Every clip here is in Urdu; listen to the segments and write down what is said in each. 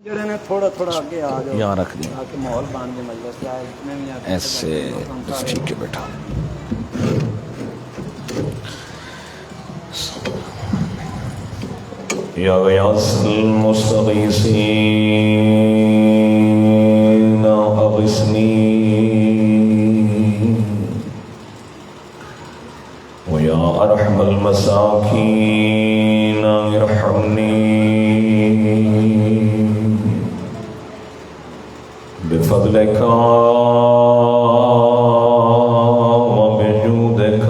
جڑے نے تھوڑا تھوڑا آگے آ جاؤ یہاں رکھ دیں تاکہ ماحول بان دے مجلس کا میں بھی ایسے بس ٹھیک ہے بیٹا. یا غیاث المستغیثین اغثنی ویا ارحم المساکین ارحمنی بفضلک وبجودک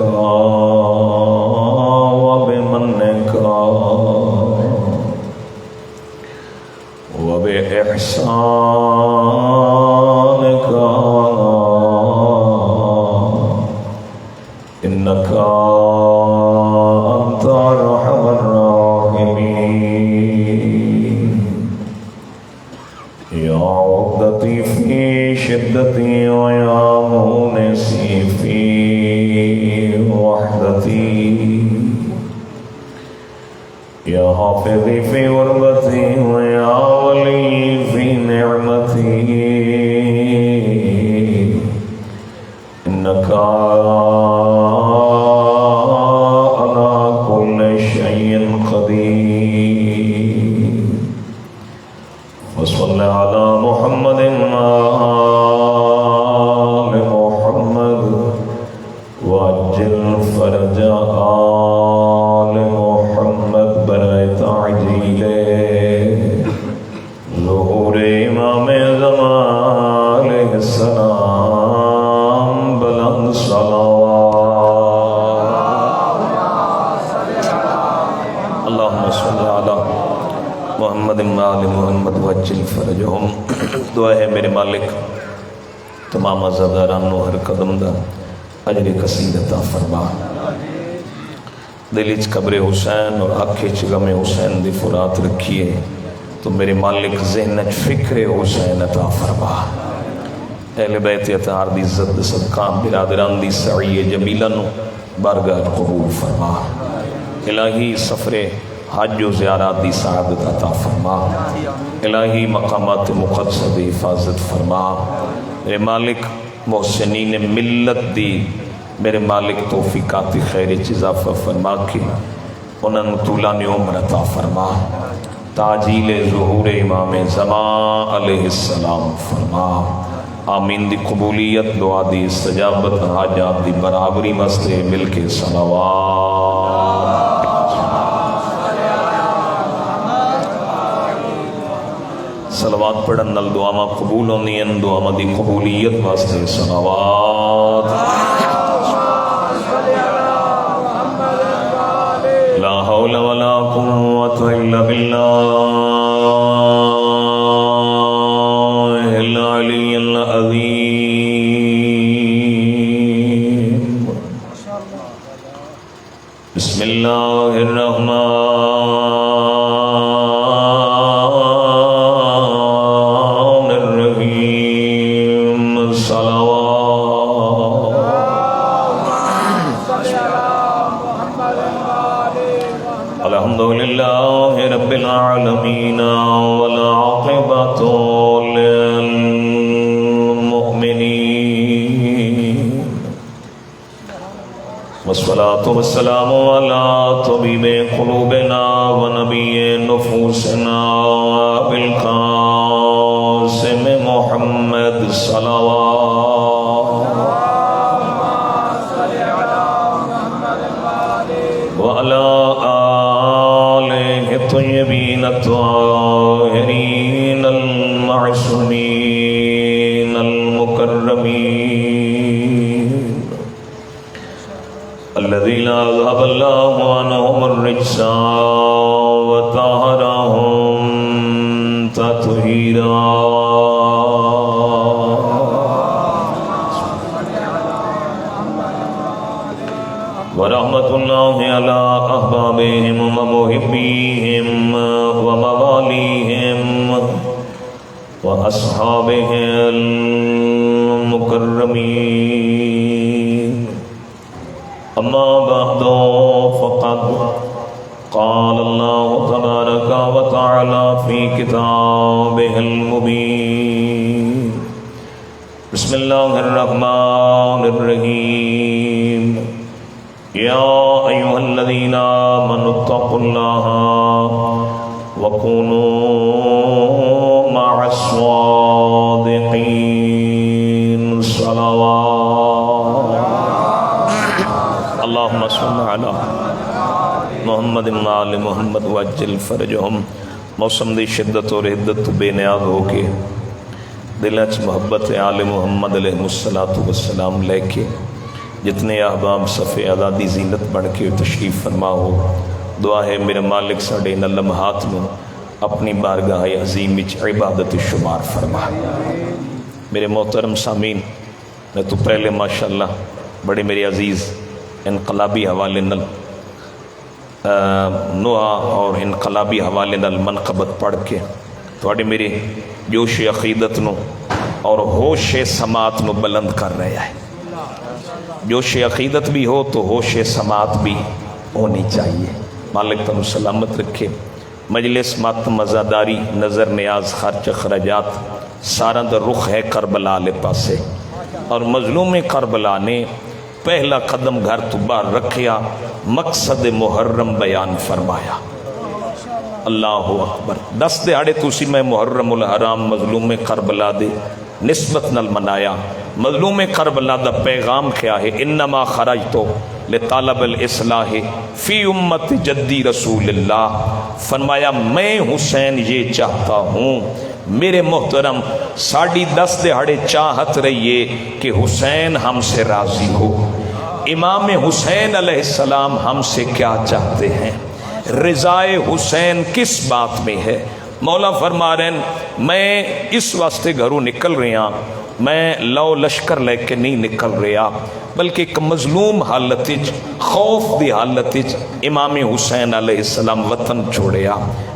وبمنک وبإحسانک إنك أنت أرحم الراحمين. يا عقدتي في شدتي ويا مونسي في وحدتي يا حافظي في غربتي ويا ولي في نعمتي إنك على كل شيء قدير. وصل على محمد وآل محمد وعجل فرج آل محمد برائے تعجیل ظہور امام زمان علیہ السلام. بلند صلوات اللہم صلی علی محمد آل محمد وعجل فرجہم. دعا ہے میرے مالک تمام عزادارانو ہر قدم دا اجر کثیر عطا فرما. دل وچ قبر حسین اور آنکھیں چ غم حسین دی فرات رکھیے تو میرے مالک ذہن وچ فکر حسین عطا فرما. اہل بیت اطہار دی عزت صدقہ برادران دی سعی جمیلہ نو بارگاہ قبول فرما. الہی سفر حج و زیارات دی سعادت عطا فرما. الہی مقامات مقدسہ دی حفاظت فرما. میرے مالک محسنین ملت دی میرے مالک توفیقات خیر اضافہ فرما کے انہوں طولانی عمر عطا فرما. تاجیل ظہور امام زمان علیہ السلام فرما. آمین. دی قبولیت دعا دی استجابت حاجات دی برابری مستے مل کے صلوات. صلوات پڑھن نال دعاواں قبول ہونی ہیں. دعاواں دی قبولیت واسطے صلوات. لا حول ولا قوة إلا بالله العلي العظيم. بسم الله الرحمن الرحيم. صلوات. الحمد لله رب العالمين والعاقبة للمؤمنين والصلاة والسلام على طبيب قلوبنا ونبي نفوسنا بالقاسم محمد. صلوات. وعلى آله الطيبين الطاهرين المعصومين المكرمين الذين أذهب الله عنهم الرجس وطهرهم تطهيرا. ورحمة الله على أحبابهم ومحبيهم ومواليهم وأصحابه المكرمين. أما بعد فقد قال الله تبارك وتعالى في كتابه المبين بسم الله الرحمن الرحيم يا أيها الذين آمنوا اتقوا الله وكونوا مع الصادقين صلوات اللهم صل على محمد آل محمد وعجل فرجهم موسم دی شدت اور حدت تو بے نیاز ہو کے دلوں چ محبت آل محمد علیہ السلام لے کے جتنے احباب صفِ آزادی زینت بن کے تشریف فرما ہو دعا ہے میرے مالک ساڈے ان لمحات میں اپنی بارگاہ عظیم وچ عبادت شمار فرما۔ میرے محترم سامعین میں تو پہلے ماشاءاللہ بڑے میرے عزیز انقلابی حوالے نل نوحہ اور انقلابی حوالے نل منقبت پڑھ کے تھوڑے میرے جوش عقیدت نو اور ہوش سماعت نو بلند کر رہا ہے۔ جوش عقیدت بھی ہو تو ہوش سماعت بھی ہونی چاہیے۔ مالک تم سلامت رکھے۔ مجلس مات مزاداری نظر نیاز خرچ اخراجات سارا دا رخ ہے کربلا لے پاسے، اور مظلوم کربلا نے پہلا قدم گھر تو باہر رکھیا، مقصد محرم بیان فرمایا۔ اللہ اکبر۔ 10 دہاڑے تسی میں محرم الحرام مظلوم کربلا دے نسبت نل منایا۔ مظلوم کربلا دا پیغام کیا ہے؟ انما خرجتو لطالب الاصلاح فی امت جدی رسول اللہ۔ فرمایا میں حسین یہ چاہتا ہوں، میرے محترم ساڑھی 10 دہاڑے چاہت رہیے کہ حسین ہم سے راضی ہو۔ امام حسین علیہ السلام ہم سے کیا چاہتے ہیں؟ رضائے حسین کس بات میں ہے؟ مولا فرما رہے ہیں میں اس واسطے گھروں نکل رہا، میں لو لشکر لے کے نہیں نکل رہا، بلکہ ایک مظلوم حالت خوف دی حالت امام حسین علیہ السلام وطن چھوڑیا۔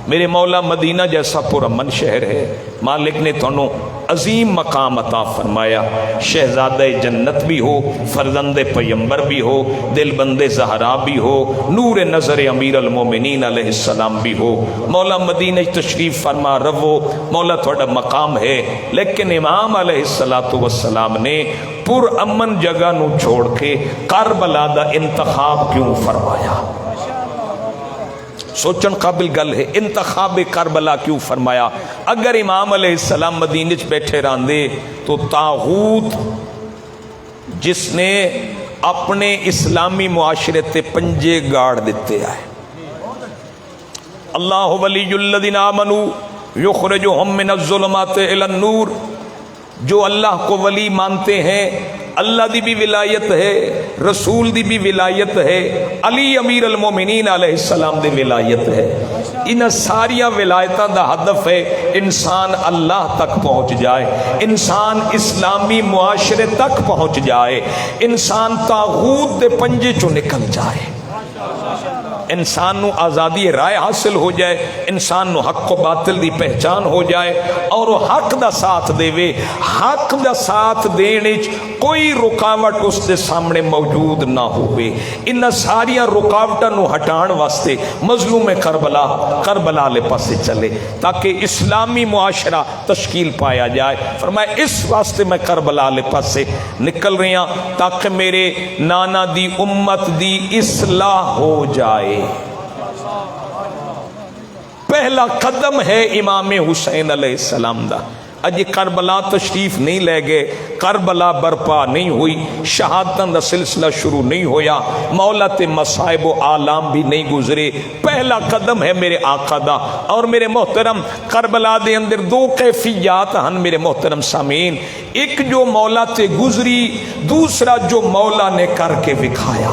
میرے مولا مدینہ جیسا پرامن شہر ہے، مالک نے تھانوں عظیم مقام عطا فرمایا، شہزادہ جنت بھی ہو، فرزند پیمبر بھی ہو، دل بند زہرا بھی ہو، نور نظر امیر المومنین علیہ السلام بھی ہو۔ مولا مدینہ تشریف فرما رو، مولا تھوڑا مقام ہے، لیکن امام علیہ السلام نے پر امن جگہ نو چھوڑ کے کربلا دا انتخاب کیوں فرمایا؟ سوچن قابل گل ہے، انتخاب کربلا کیوں فرمایا؟ اگر امام علیہ السلام مدینہ چ بیٹھے راندے تو طاغوت جس نے اپنے اسلامی معاشرے تے پنجے گاڑ دیتے آئے۔ اللہ ولی الذین آمنوا یخرجہم من الظلمات الی النور، جو اللہ کو ولی مانتے ہیں، اللہ دی بھی ولایت ہے، رسول دی بھی ولایت ہے، علی امیر المومنین علیہ السلام دی ولایت ہے۔ ان ساریاں ولایتاں دا ہدف ہے انسان اللہ تک پہنچ جائے، انسان اسلامی معاشرے تک پہنچ جائے، انسان طاغوت دے پنجے چوں نکل جائے، انسان نو آزادی رائے حاصل ہو جائے، انسان نو حق و باطل دی پہچان ہو جائے، اور وہ حق دا ساتھ دے وے۔ حق دا ساتھ دینے کوئی رکاوٹ اس دے سامنے موجود نہ ہوئے۔ ان ساریاں رکاوٹاں نو ہٹان واسطے مظلوم کربلا لے پاسے چلے تاکہ اسلامی معاشرہ تشکیل پایا جائے۔ فرمایا اس واسطے میں کربلا لے پاسے نکل رہی ہوں تاکہ میرے نانا دی امت دی اصلاح ہو جائے۔ پہلا قدم ہے امام حسین علیہ السلام دا۔ اج کربلا تشریف نہیں لے گئے، کربلا برپا نہیں ہوئی، شہادتاں دا سلسلہ شروع نہیں ہویا، مولا تے مصائب و آلام بھی نہیں گزرے۔ پہلا قدم ہے میرے آقا دا۔ اور میرے محترم کربلا دے اندر 2 کیفیات ہن میرے محترم سامعین، ایک جو مولا تے گزری، دوسرا جو مولا نے کر کے دکھایا۔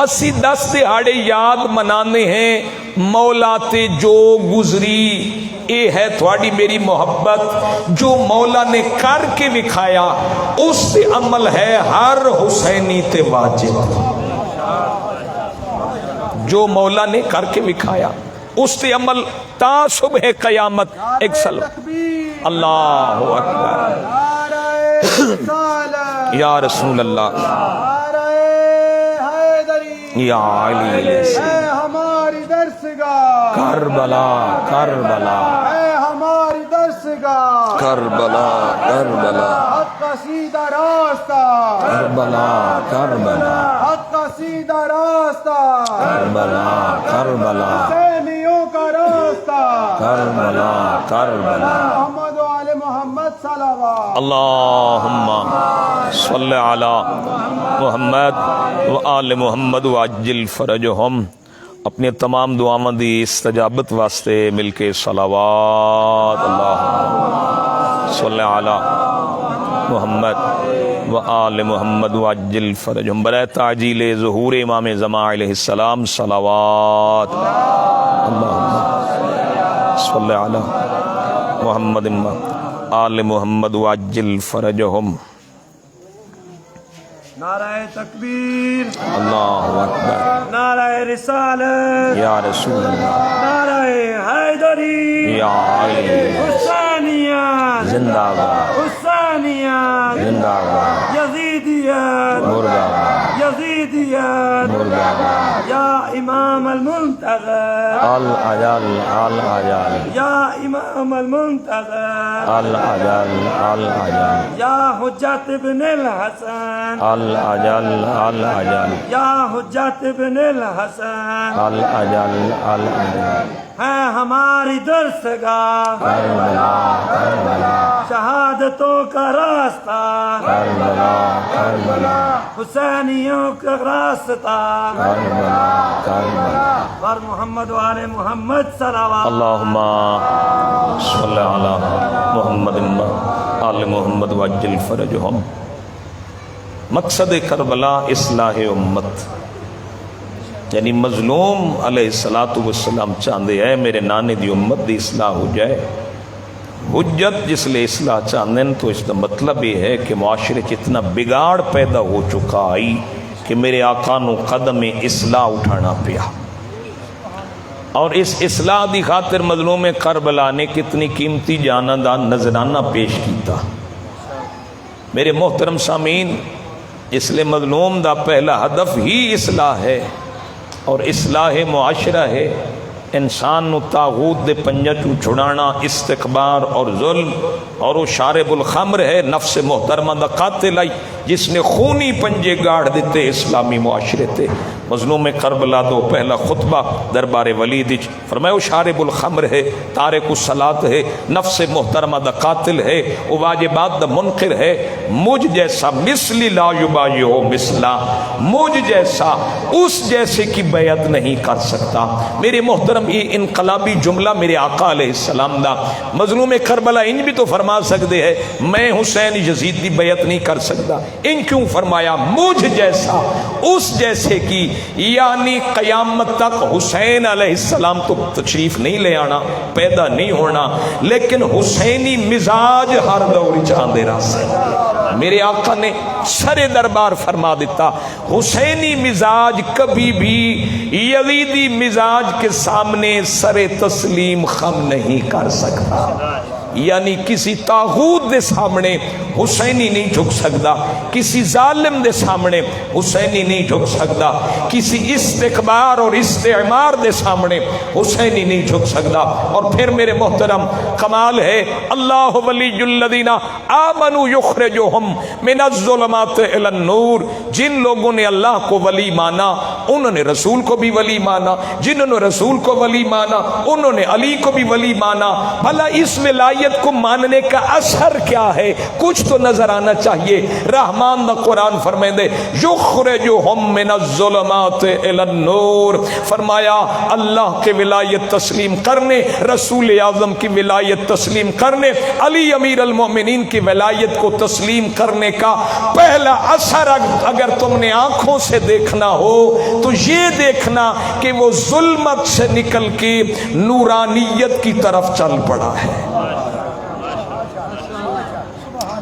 اسی 10 دہاڑے یاد منانے ہیں مولا تے جو گزری، اے ہے تھوڑی میری محبت جو مولا نے کر کے دکھایا، اس سے عمل ہے ہر حسینی تے واجب۔ جو مولا نے کر کے دکھایا اس سے عمل تا صبح قیامت۔ ایک سلام اللہ اکبر یا رسول اللہ یا علی کربلا کربلا اے ہماری درسگاہ کربلا کربلا حق کا سیدھا راستہ کربلا کربلا حق کا سیدھا راستہ کربلا کربلا حسینیوں کا راستہ کربلا کربلا محمد و آل محمد صلوات اللہم صلی علی محمد و آل محمد وعجل فرجہم. اپنی تمام دعاواں دی استجابت واسطے مل کے صلوات. اللہم صلی علی محمد و آل محمد وعجل فرجہم. برائے تعجیل ظہور امام زمان علیہ السلام صلوات. اللہم صلی علی محمد و آل محمد وعجل فرجہم. نعرہ تکبیر، اللہ اکبر. نعرہ رسالت، یا رسول اللہ، نعرہ حیدری، یا علی، حسینیت، زندہ باد حسینیت، زندہ باد، یزیدیت، مردہ باد یزیدیت، مردہ باد. یا امام المنتظر، الاجل الاجل یا امام المنتظر، الاجل الاجل یا حجت ابن الحسن، الاجل الاجل یا حجت ابن الحسن، الاجل الاجل. ہے ہماری درسگاہ کربلا کربلا شہادتوں کا راستہ، کربلا کربلا حسینیوں کا راستہ، کربلا کربلا. پر محمد وآل محمد صلوات. اللہم صلی علی محمد و آل محمد وعجل فرجہم. مقصد کربلا اصلاح امت، یعنی مظلوم علیہ السلام چاہتے ہیں میرے نانے دی امت دی اصلاح ہو جائے. حجت جس لئے اصلاح چاہتے ہیں تو اس کا مطلب یہ ہے کہ معاشرے اتنا بگاڑ پیدا ہو چکا آئی کہ میرے آقا نو قدم اصلاح اٹھانا پیا. اور اس اصلاح دی خاطر مظلوم کربلا نے کتنی قیمتی جانہ دا نذرانہ پیش کیتا. میرے محترم سامعین، اس لئے مظلوم دا پہلا ہدف ہی اصلاح ہے اور اصلاح معاشرہ ہے. انسان نو طاغوت دے پنجہ چو چھڑانا، استکبار اور ظلم. اور وہ شارب الخمر ہے، نفس محترمہ دا قاتل آئی جس نے خونی پنجے گاڑ دیتے اسلامی معاشرے تے. مظلوم کربلا دو پہلا خطبہ دربار ولید فرمایا وہ شارب الخمر ہے، تارک الصلاۃ ہے، نفس محترمہ دا قاتل ہے، وہ واجبات دا منکر ہے. مجھ جیسا مثلی لا یبایعو مثلا، مجھ جیسا اس جیسے کی بیعت نہیں کر سکتا. میرے محترم یہ انقلابی جملہ میرے آقا علیہ السلام دا. مظلوم کربلا ان بھی تو فرما سکتے ہیں میں حسین یزید دی بیعت نہیں کر سکتا. ان کیوں فرمایا مجھ جیسا اس جیسے کی، یعنی قیامت تک حسین علیہ السلام تو تشریف نہیں لے آنا، پیدا نہیں ہونا، لیکن حسینی مزاج ہر دور چاندے راستے. میرے آقا نے سر دربار فرما دیتا حسینی مزاج کبھی بھی یزیدی مزاج کے سامنے سر تسلیم خم نہیں کر سکتا. یعنی کسی طاغوت دے سامنے حسینی نہیں جھک سکتا، کسی ظالم دے سامنے حسینی نہیں جھک سکتا، کسی استکبار اور استعمار دے سامنے حسینی نہیں جھک سکتا. اور پھر میرے محترم کمال ہے اللہ ولی الذین آمنوا یخرجہم من الظلمات الی النور. جن لوگوں نے اللہ کو ولی مانا انہوں نے رسول کو بھی ولی مانا، جنہوں نے رسول کو ولی مانا انہوں نے علی کو بھی ولی مانا. بھلا اس ولایت کو ماننے کا اثر کیا ہے؟ کچھ تو نظر آنا چاہیے. رحمان دا قرآن فرمائے دے یخرجہم من الظلمات الی النور. فرمایا اللہ کے ولایت تسلیم کرنے، رسول اعظم کی ولایت تسلیم کرنے، علی امیر المومنین کی ولایت کو تسلیم کرنے کا پہلا اثر اگر تم نے آنکھوں سے دیکھنا ہو تو یہ دیکھنا کہ وہ ظلمت سے نکل کے نورانیت کی طرف چل پڑا ہے.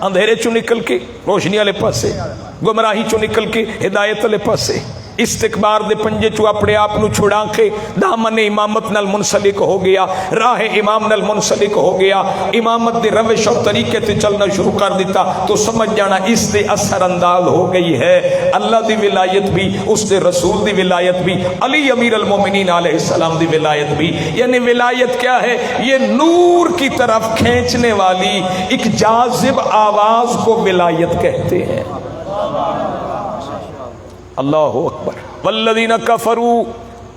اندھیرے چو نکل کے روشنی والے پاسے، گمراہی چو نکل کے ہدایت والے پاسے. استکبار دے پنجے چو اپنے آپ نو چھڑا کے دامن امامت نال منسلک ہو گیا، راہ امام نال منسلک ہو گیا، امامت دے روش اور طریقے تے چلنا شروع کر دیتا، تو سمجھ جانا اس دے اثر انداز ہو گئی ہے اللہ دی ولایت بھی، اس دے رسول دی ولایت بھی، علی امیر المومنین علیہ السلام دی ولایت بھی۔ یعنی ولایت کیا ہے؟ یہ نور کی طرف کھینچنے والی ایک جاذب آواز کو ولایت کہتے ہیں۔ اللہ اکبر۔ والذین کفروا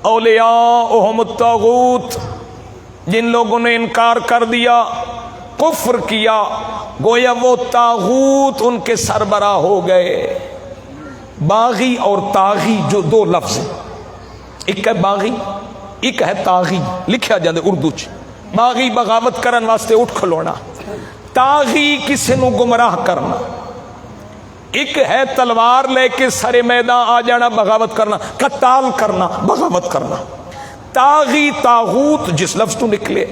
اولیاؤہم الطاغوت، جن لوگوں نے انکار کر دیا، کفر کیا، گویا وہ طاغوت ان کے سربراہ ہو گئے۔ باغی اور طاغی جو دو لفظ ہیں، ایک ہے باغی ایک ہے طاغی، لکھیا جاندے اردو چ۔ باغی بغاوت کرن واسطے اٹھ کھلونا، طاغی کسی نو گمراہ کرنا۔ ایک ہے تلوار لے کے سارے میدان آ جانا، بغاوت کرنا، قتال کرنا، بغاوت کرنا۔ طاغی طاغوت جس لفظ تو نکلے،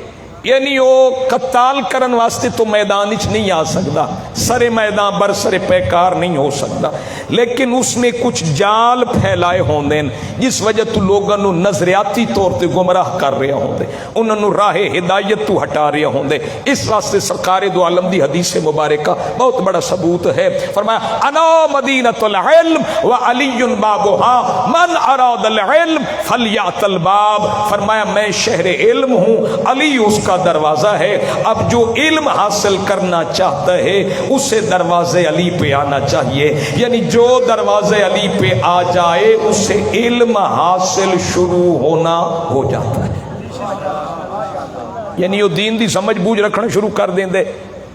یعنی وہ قتال کرن واسطے تو میدان وچ نہیں آ سکتا، سرے میدان بر سرے پیکار نہیں ہو سکتا، لیکن اس نے کچھ جال پھیلائے ہوندے جس وجہ تو لوگوں نو نظریاتی طور تے گمراہ کر رہے ہوندے، انہوں نے راہ ہدایت تو ہٹا رہے ہوندے۔ اس واسطے سرکار دو عالم دی حدیث مبارکہ بہت بڑا ثبوت ہے، فرمایا انا مدینۃ العلم وعلی بابها من اراد العلم فلیأت الباب، فرمایا میں شہر علم ہوں، علی اس کا دروازہ ہے، اب جو علم حاصل کرنا چاہتا ہے اسے دروازے علی پہ آنا چاہیے، یعنی جو دروازے علی پہ آ جائے اسے علم حاصل شروع ہونا ہو جاتا ہے۔ یعنی وہ دین دی سمجھ بوجھ رکھنا شروع کر دیں دے۔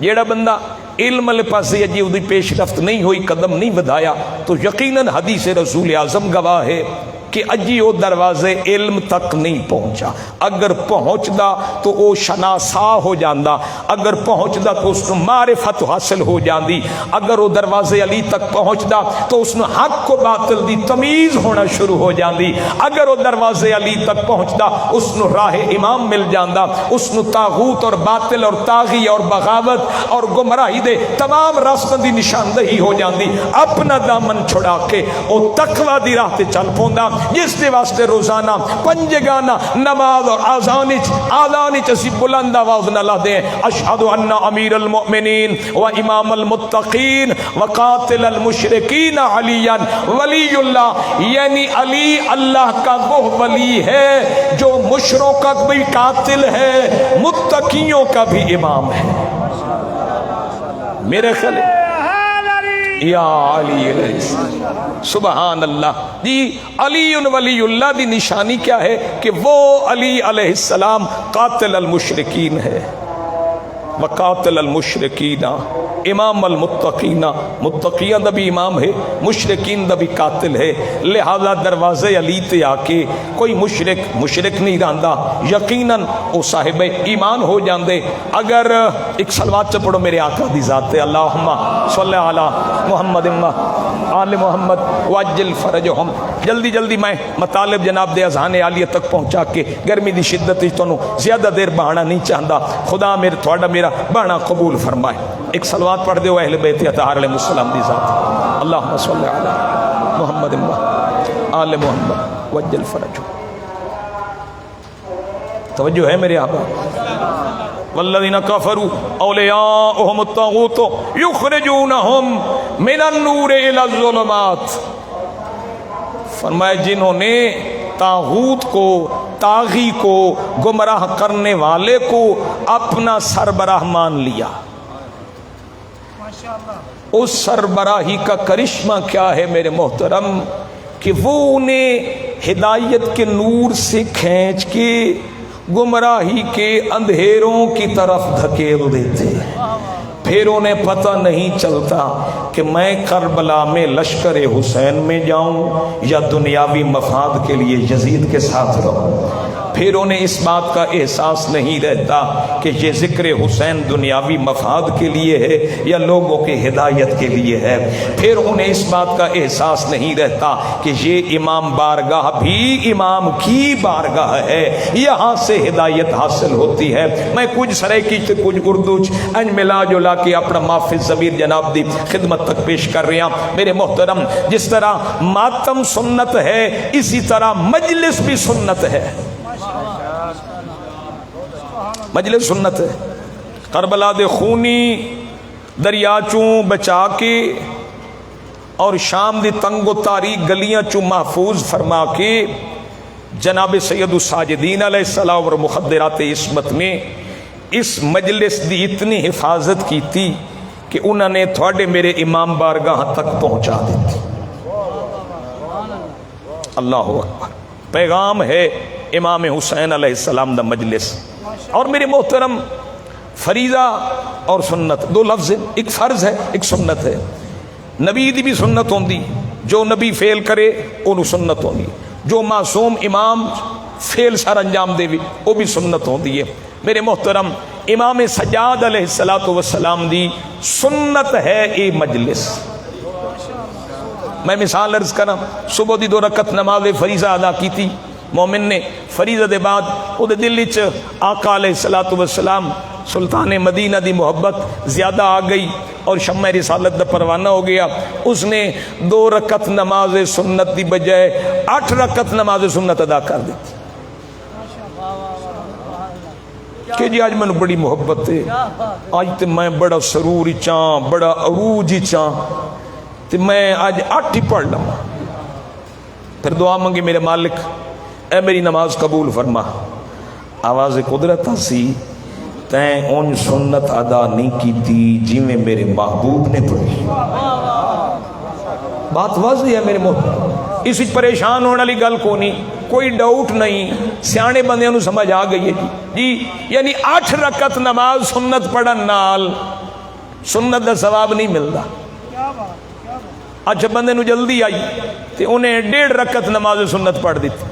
جیڑا بندہ علم والے پاسے اجی اودی پیش رفت نہیں ہوئی، قدم نہیں بدھایا، تو یقیناً حدیث رسول اعظم گواہ ہے کہ اجی وہ دروازے علم تک نہیں پہنچا۔ اگر پہنچدا تو وہ شناسا ہو جاندا، اگر پہنچدا تو اس کو معرفت حاصل ہو جاندی، اگر وہ دروازے علی تک پہنچدا تو اس نے حق کو باطل دی تمیز ہونا شروع ہو جاندی، اگر وہ دروازے علی تک پہنچدا اس نے راہ امام مل جاندا، اس نے طاغوت اور باطل اور طاغی اور بغاوت اور گمراہی دے تمام راستوں دی نشاندہی ہو جاندی۔ اپنا دامن چھڑا کے وہ تقوی دی راہ تے چل پوندا، جس دے واسطے روزانہ پنجگانہ نماز اور آذان اسی بلند آواز نہ لا دیں، اشہد ان امیر المؤمنین و امام المتقین و قاتل المشرکین علی ولی اللہ، یعنی علی اللہ کا وہ ولی ہے جو مشرکوں کا بھی قاتل ہے، متقیوں کا بھی امام ہے۔ میرے خیال یا علی علیہ السلام، سبحان اللہ جی۔ علی ولی اللہ دی نشانی کیا ہے کہ وہ علی علیہ السلام قاتل المشرکین ہے، وقاتل المشرکین امام المتقین، متقیان دا بھی امام ہے، مشرکین دا بھی قاتل ہے، لہذا دروازے علی تے آ کے کوئی مشرک نہیں رہندا، یقیناً وہ صاحب ایمان ہو جاندے۔ اگر ایک صلوات پڑھو میرے آقا دی ذات، اللہم صلی علی محمد آل محمد وعجل فرجہم۔ جلدی جلدی میں مطالب جناب دے اذہان عالیہ تک پہنچا کے گرمی دی شدت تو زیادہ دیر بہانا نہیں چاہتا، خدا میرے تھوڑا میرا بہانا قبول فرمائے۔ ایک صلوات پڑھ دیو اہل بیت اطہار علیہ السلام دی ذات، اللہم صلی علی محمد آل محمد وعجل فرجہم۔ توجہ ہے میرے آبا؟ والذین کفروا اولیاؤہم الطاغوت یخرجونہم من النور الی الظلمات، فرمایا جنہوں نے طاغوت کو، طاغی کو، گمراہ کرنے والے کو اپنا سربراہ مان لیا، اس سربراہی کا کرشمہ کیا ہے میرے محترم کہ وہ انہیں ہدایت کے نور سے کھینچ کے گمراہی کے اندھیروں کی طرف دھکیل دیتے، پھر انہیں پتہ نہیں چلتا کہ میں کربلا میں لشکر حسین میں جاؤں یا دنیاوی مفاد کے لیے یزید کے ساتھ رہوں۔ پھر انہیں اس بات کا احساس نہیں رہتا کہ یہ ذکر حسین دنیاوی مفاد کے لیے ہے یا لوگوں کے ہدایت کے لیے ہے. پھر انہیں اس بات کا احساس نہیں رہتا کہ یہ امام بارگاہ بھی امام کی بارگاہ ہے, یہاں سے ہدایت حاصل ہوتی ہے. میں کچھ سرائکی سے کچھ اردو انج ملا جلا کے اپنا محفظ ضمیر جناب دی خدمت تک پیش کر رہے ہیں. میرے محترم, جس طرح ماتم سنت ہے اسی طرح مجلس بھی سنت ہے. مجلس سنت ہے. کربلا دے خونی دریا چوں بچا کے اور شام دی تنگ و تاریک گلیاں چوں محفوظ فرما کے جناب سید الساجدین علیہ السلام اور مخدرات عصمت نے اس مجلس دی اتنی حفاظت کی تھی کہ انہوں نے تھوڑے میرے امام بارگاہ تک پہنچا دیتی. اللہ اکبر. پیغام ہے امام حسین علیہ السلام دا مجلس. اور میرے محترم, فریضہ اور سنت دو لفظ ہیں, ایک فرض ہے ایک سنت ہے. نبی دی بھی سنت ہوندی, جو نبی فیل کرے انہوں سنت ہوندی, جو معصوم امام فیل سر انجام دے بھی وہ بھی سنت ہوندی ہے. میرے محترم, امام سجاد علیہ السلام دی سنت ہے اے مجلس. میں مثال عرض کرا, صبح دی 2 رکعت نماز فریضہ ادا کی تھی مومن نے. فریضہ دے بعد وہ دل وچ آقا علیہ السلام سلطان مدینہ دی محبت زیادہ آ گئی اور شمع رسالت دا پروانہ ہو گیا. اس نے 2 رکعت نماز سنت دی بجائے 8 رکعت نماز سنت ادا کر دیتی کہ جی آج میں نے بڑی محبت ہے, آج تے میں بڑا سرور چاں, بڑا عروج چاں, تے میں آج 8 ہی پڑھ لوں. پھر دعا منگی, میرے مالک اے میری نماز قبول فرما. آواز قدرت سی تین ان سنت ادا نہیں کی تھی جی میں میرے محبوب نے پڑھی. بات واضح ہے میرے محبوب, اس پریشان ہونے والی گل کو نہیں, کوئی ڈاؤٹ نہیں, سیانے بندے نو سمجھ آ گئی ہے جی. یعنی 8 رکعت نماز سنت پڑھن نال سنت دا ثواب نہیں ملتا. اچھا بندے نو جلدی آئی تے انہیں 1.5 رکعت نماز سنت پڑھ دیتی,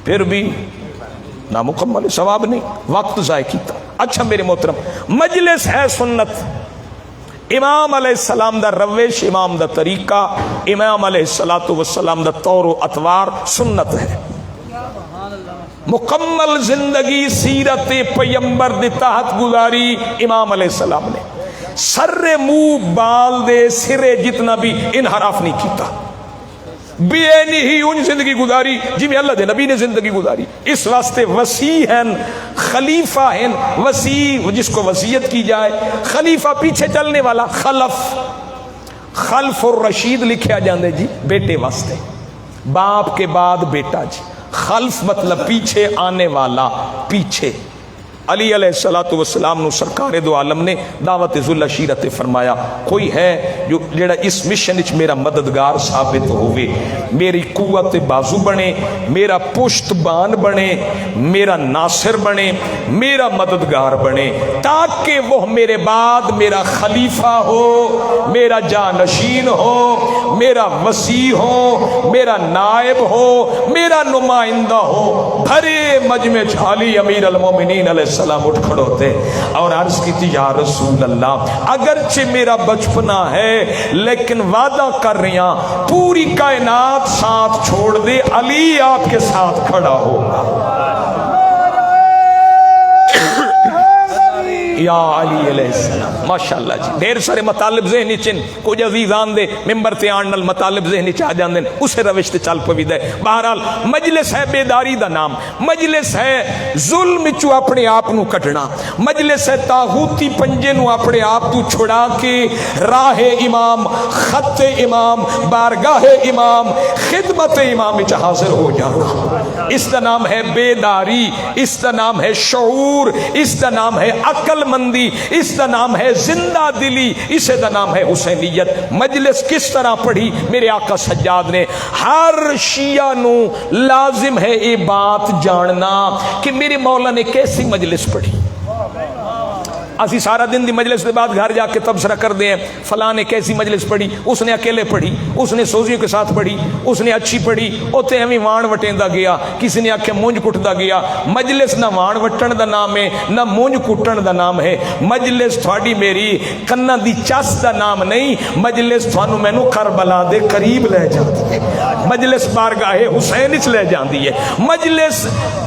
پھر بھی نامکمل, ثواب نہیں, وقت ضائع کیتا. اچھا میرے محترم, مجلس ہے سنت. امام علیہ السلام دا روش, امام دا طریقہ, امام علیہ السلام دا طور و اطوار سنت ہے. مکمل زندگی سیرت پیمبر دے تحت گزاری امام علیہ السلام نے. سر منہ بال دے سرے جتنا بھی انحراف نہیں کیتا, بے ہی ان زندگی گزاری جی میں اللہ دے نبی نے زندگی گزاری. اس واسطے وسیع ہیں, خلیفہ ہیں. وسیع جس کو وصیت کی جائے, خلیفہ پیچھے چلنے والا, خلف الرشید لکھیا جاندے جی بیٹے واسطے, باپ کے بعد بیٹا جی. خلف مطلب پیچھے آنے والا, پیچھے. علی علیہ السلام نو سرکار دو عالم نے دعوت ذل عشیرت فرمایا, کوئی ہے جو جڑا اس مشن وچ میرا مددگار ثابت ہوئے, میری قوت بازو بنے, میرا پشت بان بنے, میرا ناصر بنے, میرا مددگار بنے, تاکہ وہ میرے بعد میرا خلیفہ ہو, میرا جانشین ہو, میرا وسیع ہو, میرا نائب ہو, میرا نمائندہ ہو. بھرے مجمع چھالی امیر المومنین علیہ السلام اٹھ کھڑوتے اور عرض کی تھی, یا رسول اللہ, اگرچہ میرا بچپنا ہے لیکن وعدہ کر رہی ہوں پوری کائنات ساتھ چھوڑ دے, علی آپ کے ساتھ کھڑا ہوگا. یا علی علیہ السلام. ماشاءاللہ جی, ڈھیر سارے مطالب ذہنی چن کچھ عزیزان دے ممبر تے آن نال مطالب ذہنی چاہ جاندے اسے روش تے چل پوی دے. بہرحال مجلس ہے بیداری دا نام, مجلس ہے ظلم چو اپنے آپ نو کٹنا, مجلس ہے تاغوتی پنجے نو اپنے آپ تو چھڑا کے راہ امام, خط امام, بارگاہ امام, خدمت امام وچ حاضر ہو جانا. اس دا نام ہے بیداری, اس دا نام ہے شعور, اس دا نام ہے عقل مندی, اس دا نام ہے زندہ دلی, اسے دا نام ہے حسینیت. مجلس کس طرح پڑھی میرے آقا سجاد نے؟ ہر شیعہ نو لازم ہے یہ بات جاننا کہ میرے مولا نے کیسی مجلس پڑھی. اسی سارا دن دی مجلس کے بعد گھر جا کے تبصرہ کر دیں فلاں نے کیسی مجلس پڑھی، اس نے اکیلے پڑھی، اس نے سوزیوں کے ساتھ پڑھی، اس نے اچھی پڑھی، اوتے ایویں وان وٹیندا گیا، کسی نے آکھیا مونج کٹدا گیا۔ مجلس نہ وان وٹن دا نام ہے نہ مونج کٹن دا نام ہے، مجلس تھوڑی میری کناں دی چس دا نام نہیں، مجلس تھانوں مینوں کربلا دے قریب لے جاندی ہے، مجلس بارگاہ حسین وچ لے جاندی ہے،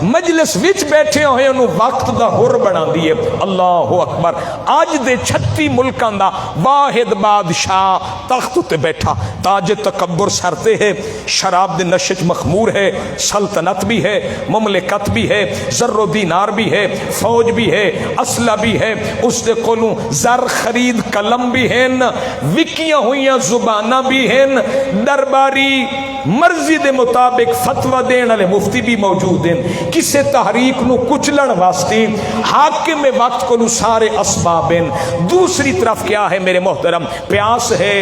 مجلس وچ بیٹھے ہوئے انہوں وقت دا حر بنا دیے۔ اللہ اکبر، آج دے 36 ملکاں دا واحد بادشاہ تخت تے بیٹھا، تاج تکبر سر تے ہے، شراب دے نشے وچ مخمور ہے، سلطنت بھی ہے، مملکت بھی ہے، زر و دینار بھی ہے، فوج بھی ہے، اسلحہ بھی ہے، اس دے کولوں زر خرید قلم بھی ہیں، وکیاں ہوئیاں زباناں بھی ہیں، درباری مرضی دے مطابق فتوی دین والے مفتی بھی موجود ہیں، کسے تحریک نو کچلن واسطے حاکم وقت کو سارے اسباب ہیں۔ دوسری طرف کیا ہے میرے محترم، پیاس ہے،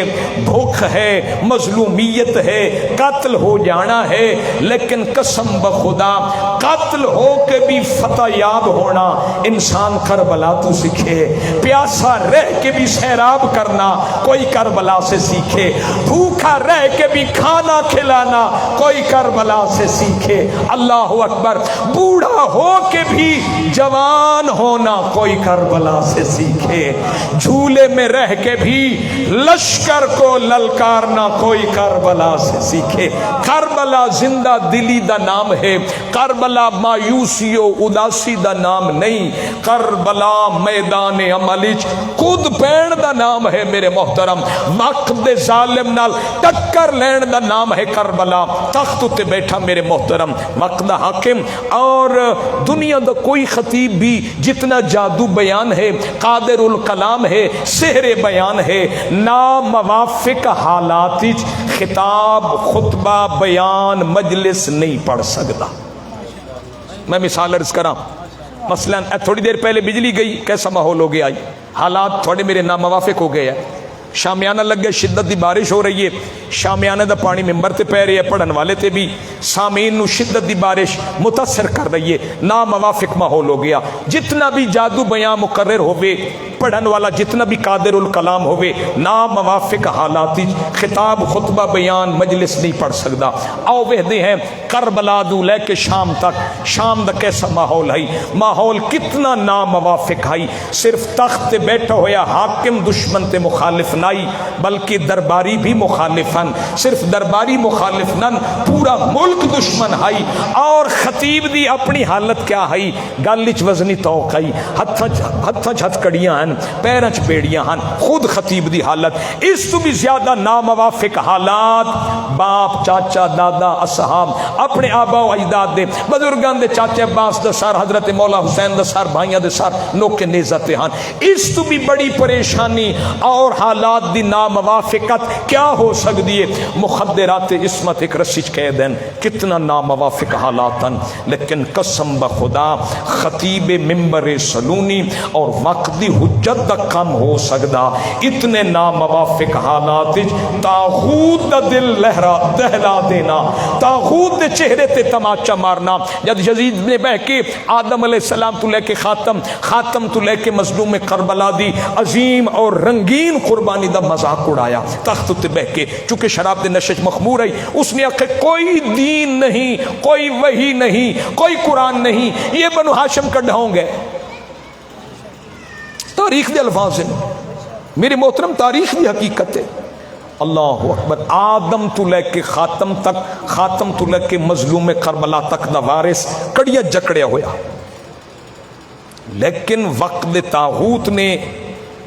بھوک ہے، مظلومیت ہے، قتل ہو جانا ہے، لیکن قسم بخدا قتل ہو کے بھی فتح یاب ہونا انسان کربلا تو سیکھے، پیاسا رہ کے بھی سیراب کرنا کوئی کربلا سے سیکھے، بھوکا رہ کے بھی کھانا کھلانا کوئی کربلا سے سیکھے۔ اللہ اکبر، بوڑھا ہو کے بھی جوان ہونا کوئی کربلا سے سیکھے، جھولے میں رہ کے بھی لشکر کو للکارنا کوئی کربلا سے سیکھے۔ کربلا زندہ دلی دا نام ہے، کربلا مایوسی و اداسی دا نام نہیں، کربلا میدان عملچ کود پین دا نام ہے میرے محترم، وقت دے ظالم نال ٹکر لین دا نام ہے کربلا۔ تخت تے بیٹھا میرے محترم وقت دا حاکم، اور دنیا دا کوئی خطیب بھی جتنا جادو بیان ہے، قادر الکلام ہے، سحر بیان ہے، ناموافق حالات خطاب خطبہ بیان مجلس نہیں پڑھ سکتا۔ میں مثال عرض کراں، مثلا تھوڑی دیر پہلے بجلی گئی، کیسا ماحول ہو گیا، حالات تھوڑے میرے ناموافق ہو گئے ہیں، شامیانہ لگ گیا، شدت دی بارش ہو رہی ہے، شامیانہ دا پانی ممبر تے پہ رہے ہے، پڑھن والے تے بھی، سامعین نو شدت دی بارش متاثر کر رہی ہے، ناموافق ماحول ہو گیا۔ جتنا بھی جادو بیان مقرر ہوئے، پڑھن والا جتنا بھی قادر الکلام ہوئے، ناموافق حالات خطاب خطبہ بیان مجلس نہیں پڑھ سکتا۔ آؤ وحدے ہیں کربلا دو لے کے شام تک، شام دا کیسا ماحول ہے، ماحول کتنا ناموافق ہے، صرف تخت بیٹھا ہویا حاکم دشمن تے مخالف نائی، بلکہ درباری بھی مخالفن، صرف درباری مخالف نن، پورا ملک دشمن ہے۔ اور خطیب دی اپنی حالت کیا ہے، گلچ وزنی توق ہے، ہتھاں ہتھ کڑیاں ہیں، پیرچ بیڑیاں ہیں، خود خطیب دی حالت۔ اس تو بھی زیادہ ناموافق حالات باپ، چاچا، دادا، اصحاب، اپنے آبا و اجداد دے، بزرگان دے، چاچے عباس دے سار، حضرت مولا حسین دے سار، بھائیاں دے سار نوکے نیزتے ہیں۔ اس تو بھی بڑی پریشانی اور حالات دی ناموافقت کیا ہو سکتی ہے، مخدرات عصمت ایک رسیج کہہ دیں، کتنا ناموافق حالات ہیں، لیکن قسم بخدا خطیب ممبر سلونی اور وقت دی حجت دا کم ہو سکتا، اتنے ناموافق حالات طاغوت دا دل لہرا دہلا دینا، طاغوت دے چہرے تے تماچا مارنا۔ جب یزید نے بہ کے آدم علیہ السلام تو لے کے خاتم تو لے کے مظلوم کربلا دی عظیم اور رنگین قربانی دا مذاق اڑایا، تخت تے بہ کے، چونکہ شراب دے نشے مخمور ہے، اس نے آخر کوئی دین نہیں، کوئی وحی نہیں، کوئی قرآن نہیں، یہ بنو ہاشم کا ڈھونگ ہے۔ تاریخ دے الفاظ ہیں میرے محترم، تاریخ دی حقیقت ہے۔ اللہ اکبر، آدم تو لے کے خاتم تک، خاتم تو لے کے مظلوم کربلا تک دا وارث کڑیاں جکڑیا ہویا، لیکن وقت دے طاغوت نے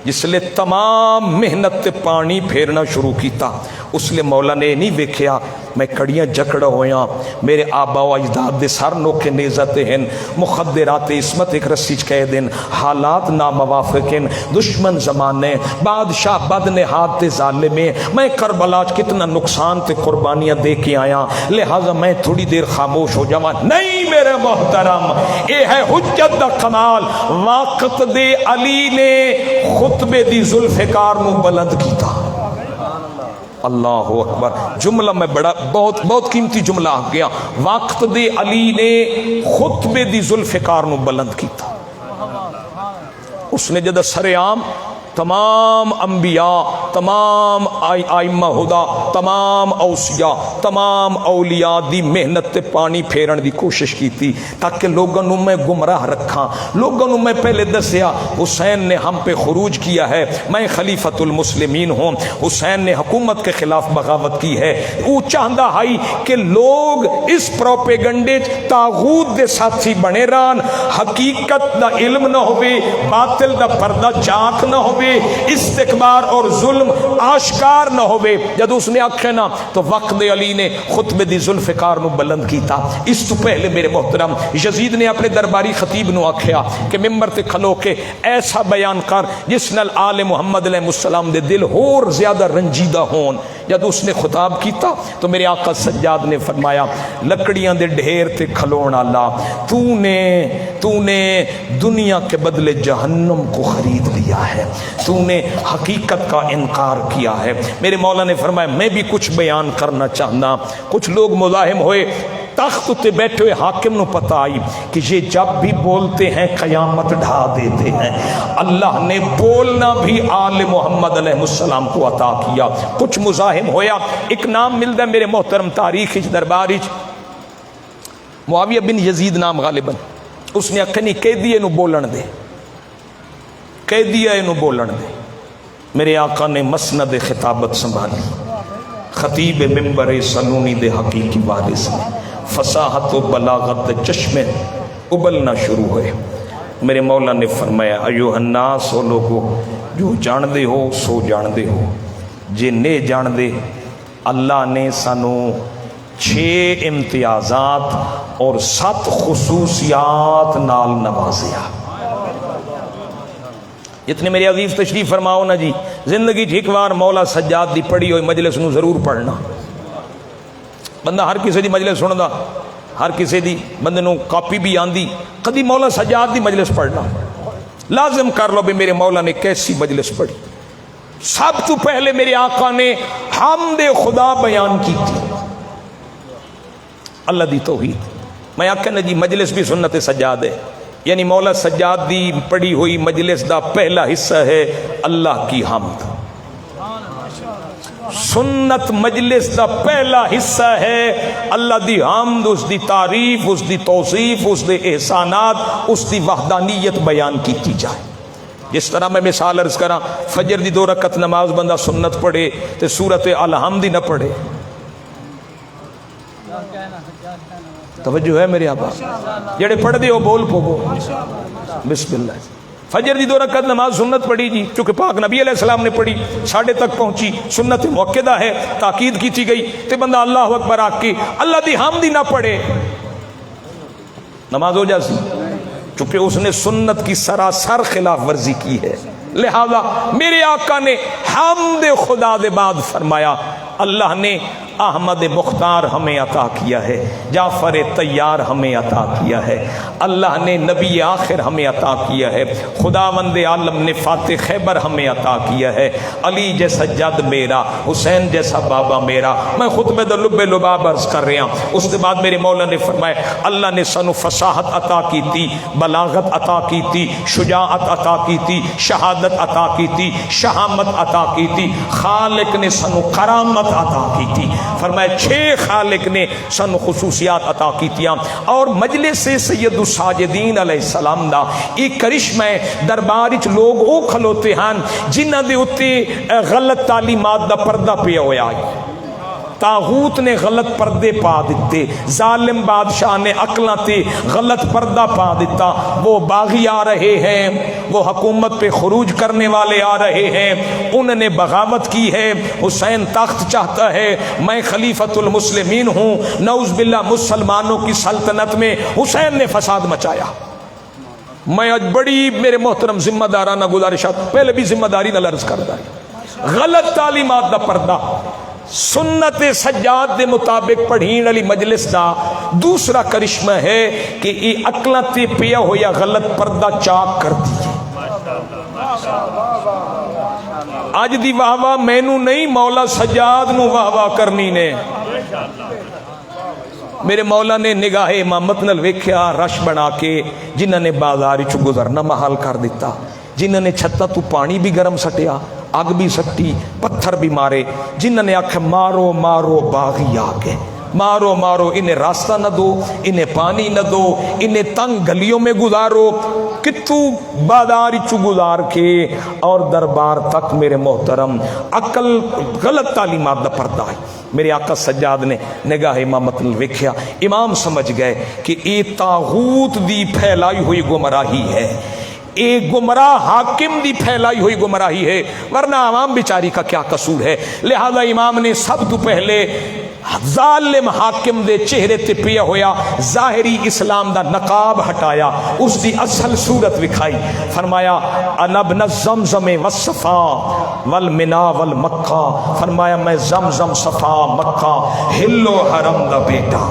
جس لئے تمام محنت تے پانی پھیرنا شروع کیتا، اس لئے مولا نے نہیں ویکھیا میں کڑیاں جکڑا ہویا، میرے آبا و اجداد دے سر نوکے نیزتے ہیں، مخدرات عصمت ایک رسیج کہہ دیں، حالات ناموافق ہیں، دشمن زمانے، بادشاہ بد نہاد تے ظالمیں، میں کربلا کتنا نقصان تے قربانیاں دے کے آیا، لہذا میں تھوڑی دیر خاموش ہو جاواں۔ نہیں میرے محترم، اے ہے حجت دا کمال، وقت دے علی نے خطبے دی ذوالفقار نو بلند کیتا۔ اللہ اکبر، جملہ میں بڑا بہت قیمتی جملہ آ گیا، وقت دے علی نے خطبے دی ذوالفقار نو بلند کیتا۔ اس نے جد سر عام تمام انبیاء، تمام آئمہ ہدا، تمام اوصیاء، تمام اولیاء دی محنت تے پانی پھیرن دی کوشش کی تھی تاکہ لوگوں نو میں گمراہ رکھاں. لوگوں نو میں پہلے دسیا حسین نے ہم پہ خروج کیا ہے، میں خلیفۃ المسلمین ہوں، حسین نے حکومت کے خلاف بغاوت کی ہے. وہ چاہندا ہائی کہ لوگ اس پروپیگنڈے طاغوت دے ساتھی بنے رہن، حقیقت دا علم نہ ہوئے، باطل دا پردہ چاک نہ ہوئے، استکبار اور ظلم آشکار نہ ہوئے. جب اس نے آکھے نا تو وقت علی نے خطبے دی ذوالفقار نو بلند کیتا. اس تو پہلے میرے محترم یزید نے اپنے درباری خطیب نو آکھیا کہ ممبر تے کھلو کے ایسا بیان کر جس نال آل محمد علیہ السلام دے دل اور زیادہ رنجیدہ ہون. جب اس نے خطاب کیتا تو میرے آقا سجاد نے فرمایا لکڑیاں دے ڈھیر تے کھلون والا، تو نے دنیا کے بدلے جہنم کو خرید لیا ہے، تو نے حقیقت کا انکار کیا ہے. میرے مولا نے فرمایا میں بھی کچھ بیان کرنا چاہنا. کچھ لوگ مزاحم ہوئے، تخت تے بیٹھے ہوئے حاکم نو پتہ آئی کہ یہ جب بھی بولتے ہیں قیامت ڈھا دیتے ہیں. اللہ نے بولنا بھی آل محمد علیہ السلام کو عطا کیا. کچھ مزاحم ہویا. ایک نام ملتا ہے میرے محترم تاریخ دربار معاویہ بن یزید نام غالباً. اس نے آخیا نہیں قیدی نو بولن دے، قیدی نو بولن دے. میرے آقا نے مسند خطابت سنبھالی. خطیب ممبر سنونی دے حقیقی وارث نے فصاحت و بلاغت چشمے ابلنا شروع ہوئے. میرے مولا نے فرمایا ایوہ الناس، او لوگو جو جان دے ہو سو جان دے ہو، جے نے جان دے اللہ نے سانو 6 امتیازات اور 7 خصوصیات نال نوازیا. جتنے میرے عزیز تشریف فرماؤ نا جی، زندگی ایک بار مولا سجاد دی پڑھی ہوئی مجلس نو ضرور پڑھنا. بندہ ہر کسی دی مجلس سندا، ہر کسی دی بندے نو کاپی بھی آندی، کدی مولا سجاد دی مجلس پڑھنا لازم کر لو بھی میرے مولا نے کیسی مجلس پڑھی. سب تو پہلے میرے آقا نے حمد خدا بیان کی تھی، اللہ دی توحید. میں آخیا نا جی مجلس بھی سنت سجاد ہے، یعنی مولا سجاد دی پڑھی ہوئی مجلس دا پہلا حصہ ہے اللہ کی حمد. سنت مجلس دا پہلا حصہ ہے اللہ دی حمد، اس دی تعریف، اس دی توصیف، اس دے احسانات، اس دی وحدانیت بیان کی جائے. جس طرح میں مثال عرض کراں، فجر دی 2 رکعت نماز بندہ سنت پڑھے تے سورت الحمد نہ پڑھے. توجہ ہے میرے آبا؟ جڑے پڑھ دے ہو بول پو بسم اللہ. فجر دی 2 رکعت نماز سنت پڑھی جی، چونکہ پاک نبی علیہ السلام نے پڑھی، ساڑھے تک پہنچی، سنت موقعہ ہے، تاکید کی گئی. تے بندہ اللہ اکبر آکھ کے اللہ دی حمد نہ پڑھے نماز ہو جاسی، چونکہ اس نے سنت کی سراسر خلاف ورزی کی ہے. لہذا میرے آقا نے حمد خدا دے بعد فرمایا اللہ نے احمد مختار ہمیں عطا کیا ہے، جعفر طیار ہمیں عطا کیا ہے، اللہ نے نبی آخر ہمیں عطا کیا ہے، خداوند عالم نے فاتح خیبر ہمیں عطا کیا ہے، علی جیسا جد میرا، حسین جیسا بابا میرا. میں خطبے دا لب لباب عرض کر رہا ہوں. اس کے بعد میرے مولا نے فرمایا اللہ نے سانو فصاحت عطا کی تھی، بلاغت عطا کی تھی، شجاعت عطا کی تھی، شہادت عطا کی تھی، شہامت عطا کی تھی. خالق نے سانو کرامت عطا کی تھی. فرمایا 6 خالق نے سن خصوصیات عطا کی تیاں. اور مجلس سید الساجدین علیہ السلام دا ایک کرشمہ دربار وچ لوگ او کھلوتے ہیں جنہاں دے اتے غلط تعلیمات دا پردہ پیا ہویا ہے. طاغوت نے غلط پردے پا دیتے، ظالم بادشاہ نے عقلاں تے غلط پردہ پا دیتا. وہ باغی آ رہے ہیں، وہ حکومت پہ خروج کرنے والے آ رہے ہیں، انہوں نے بغاوت کی ہے. حسین تخت چاہتا ہے، میں خلیفۃ المسلمین ہوں. نعوذ باللہ مسلمانوں کی سلطنت میں حسین نے فساد مچایا. میں آج بڑی میرے محترم ذمہ دارانہ گزارشات پہلے بھی ذمہ داری نہ عرض کرتا ہے. غلط تعلیمات دا پردہ سنت سجاد دے مطابق پڑھین علی مجلس دا دوسرا کرشمہ ہے کہ یہ عقلاں تے پیا ہویا غلط پردہ چاک کر دیئے. آج دی واہ واہ مینو نہیں، مولا سجاد نو واہ واہ کرنی نے. میرے مولا نے نگاہ امامت نل ویکھیا رش بنا کے جنہاں نے بازار چ گزرنا محال کر دیتا. جنہوں نے چھتا تو پانی بھی گرم سٹیا، اگ بھی سٹی، پتھر بھی مارے، جنہوں نے آکھا مارو مارو باغی آگے، مارو مارو انہیں راستہ نہ دو، انہیں پانی نہ دو، انہیں تنگ گلیوں میں گزارو، کتو باداری چو گزار کے اور دربار تک میرے محترم عقل غلط تعلیمات دا پردہ ہے۔ میرے آقا سجاد نے نگاہ امامت ویکھیا، امام سمجھ گئے کہ یہ طاغوت دی پھیلائی ہوئی گمراہی ہے، ایک گمراہ حاکم دی پھیلائی ہوئی گمراہی ہے، ورنہ عوام بیچاری کا کیا قصور ہے۔ لہذا امام نے سب تو پہلے ظالم حاکم دے چہرے تے پیا ہویا ظاہری اسلام دا نقاب ہٹایا، اس دی اصل صورت وکھائی، فرمایا انا ابن زمزم والصفا والمنا والمکہ، فرمایا میں زمزم صفا مکہ ہلو حرم دا بیٹا۔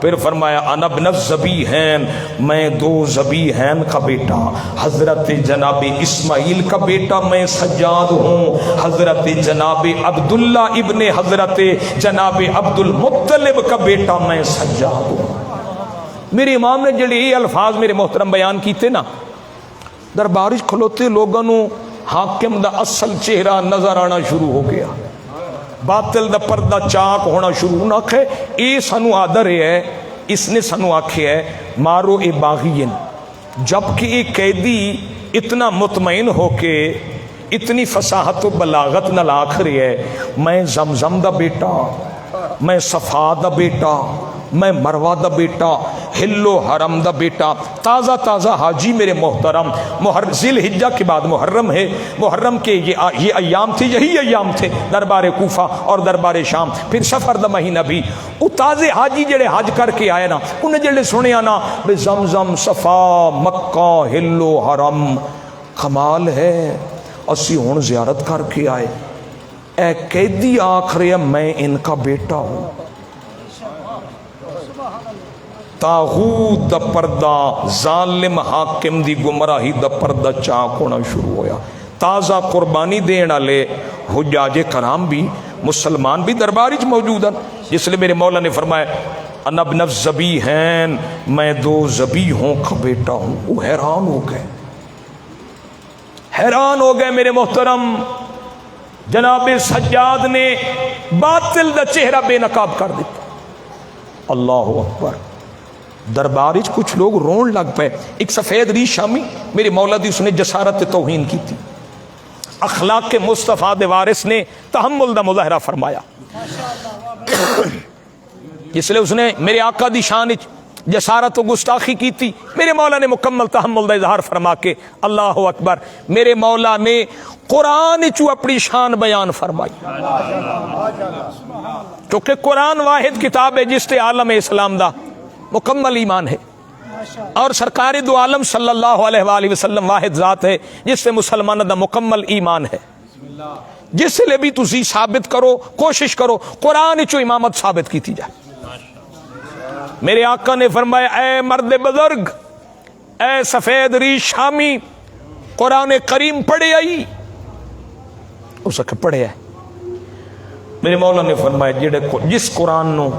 پھر فرمایا انا ابن الذبیحین، میں دو ذبیحین کا بیٹا، حضرت جناب اسماعیل کا بیٹا میں سجاد ہوں، حضرت جناب عبداللہ ابن حضرت جناب عبد المطلب کا بیٹا میں سجاد ہوں۔ میرے امام نے جڑے یہ الفاظ میرے محترم بیان کیتے نا، دربارش کھلوتے لوگوں نو حاکم دا اصل چہرہ نظر آنا شروع ہو گیا، باطل دا پردہ چاک ہونا شروع نہ کھے، اے سانو آدر ہے، اس نے سانو آکھے ہے مارو اے باغین، جبکہ ایک قیدی اتنا مطمئن ہو کے اتنی فصاحت و بلاغت نہ لاکھ رہی ہے، میں زمزم دا بیٹا، میں صفا دا بیٹا، میں مروہ دا بیٹا، ہلو حرم دا بیٹا، تازہ تازہ حاجی میرے محترم، ذی الحجہ کے بعد محرم ہے، محرم کے یہ ایام تھے، یہی ایام تھے دربار کوفہ اور دربار شام، پھر سفر دا مہینہ بھی، وہ تازے حاجی جڑے حج کر کے آئے نا، انہیں جڑے سنے آنا بے زمزم صفا مکہ ہلو حرم، کمال ہے، اسی ہون زیارت کر کے آئے، اے قیدی آکھ رہے میں ان کا بیٹا ہوں۔ طاغوت دا پردہ، ظالم حاکم دی گمراہی دا پردہ چاک ہونا شروع ہویا۔ تازہ قربانی دین والے حجاج کرام بھی، مسلمان بھی دربار وچ موجود ہیں، جس لئے میرے مولا نے فرمایا انا ابن الذبیحین، میں دو ذبیحوں کا بیٹا ہوں۔ وہ حیران ہو گئے، حیران ہو گئے میرے محترم۔ جناب سجاد نے باطل دا چہرہ بے نقاب کر دیتا۔ اللہ اکبر۔ دربار وچ کچھ لوگ رون لگ پے۔ ایک سفید ریش شامی میرے مولا دی، اس نے جسارت توہین کی تھی، اخلاق کے مصطفیٰ دے وارث نے تحمل دا مظاہرہ فرمایا، اس لئے اس نے میرے آقا دی شان وچ جسارت و گستاخی کی تھی، میرے مولا نے مکمل تحمل دا اظہار فرما کے اللہ اکبر، میرے مولا نے قرآن چو اپنی شان بیان فرمائی، کیونکہ قرآن واحد کتاب ہے جس تے عالم اسلام دا مکمل ایمان ہے، اور سرکار دو عالم صلی اللہ علیہ وآلہ وسلم واحد ذات ہے جس سے مسلمان دا مکمل ایمان ہے، جس لئے بھی تسی ثابت کرو، کوشش کرو قرآن چو امامت ثابت کی تھی جائے۔ میرے آقا نے فرمایا اے مرد بزرگ، اے سفید ریش شامی، قرآن کریم پڑھے آئی؟ اس کے پڑھے آئے۔ میرے مولا نے فرمایا جس قرآن نو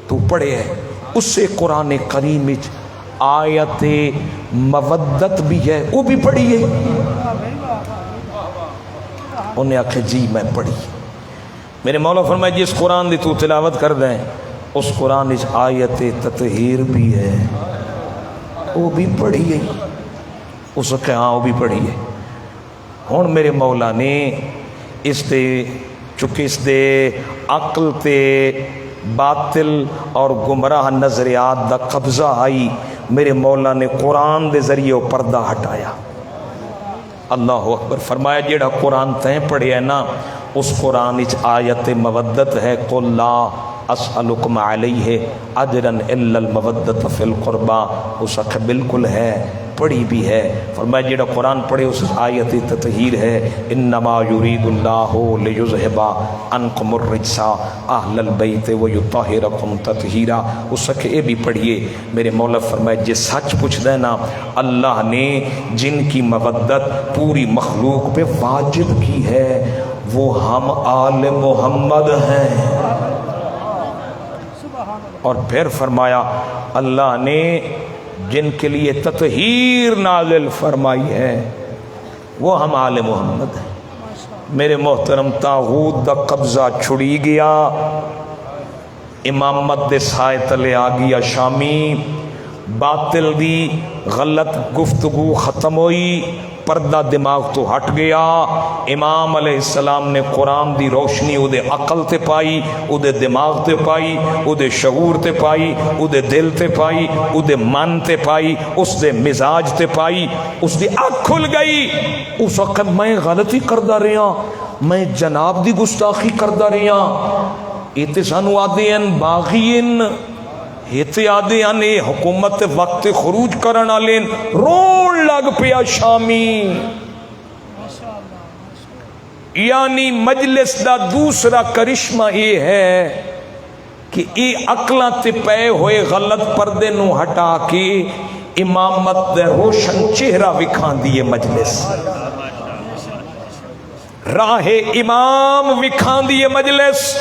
تو پڑھے ہے اس سے قرآن کریم آیت مودت بھی ہے، وہ بھی پڑھی ہے؟ انہیں آکھے جی میں پڑھی۔ میرے مولا فرمایا جس قرآن دی تو تلاوت کر دیں اس قرآن آیت تطہیر بھی ہے، وہ بھی پڑھی ہے؟ اس کے ہاں وہ بھی پڑھی ہے۔ ہون میرے مولا نے اس دے چونکہ اس دے عقل تے باطل اور گمراہ نظریات دا قبضہ آئی، میرے مولا نے قرآن دے ذریعے پردہ ہٹایا۔ اللہ اکبر۔ فرمایا جیڑا قرآن تیں پڑھے ہے نا، اس قرآن اچ آیت مودت ہے، قل لا اسألکم علیہ اجرا الا المودت فی القربہ، اس اکھ بالکل ہے، پڑھی بھی ہے۔ فرمایا جیڑا قرآن پڑھے اس آیت تطہیر ہے، انما یرید اللہ لیذہب عنکم الرجس اہل البیت ویطہرکم تطہیرا، اس اکھ اے بھی پڑھیے۔ میرے مولا فرمایا جے سچ پوچھ دینا، اللہ نے جن کی مودت پوری مخلوق پہ واجب کی ہے وہ ہم آل محمد ہیں۔ اور پھر فرمایا اللہ نے جن کے لیے تطہیر نازل فرمائی ہے وہ ہم آل محمد ہیں۔ میرے محترم طاغوت دا قبضہ چھڑی گیا، امامت دے سائے تلے آ گیا شامی، باطل دی غلط گفتگو ختم ہوئی، پردہ دماغ تو ہٹ گیا۔ امام علیہ السلام نے قرآن دی روشنی او دے عقل تے پائی، او دے دماغ تے پائی، او دے شعور تے پائی، او دے دل تے پائی، او دے من تے پائی، اس دے مزاج تے پائی، اس دی اکھ کھل گئی۔ اس وقت میں غلطی کردہ رہا، میں جناب دی گستاخی کردہ رہا، ایتے سانو آدھے ہیں باغین، ایتے آدھے ہیں حکومت وقت خروج کرن والے، رون لگ پیا شامی۔ یعنی مجلس دا دوسرا کرشمہ یہ ہے کہ یہ عقلاں تے پے ہوئے غلط پردے نو ہٹا کے امامت دے روشن چہرہ وکھان دیے مجلس، راہ امام وکھان دیے مجلس۔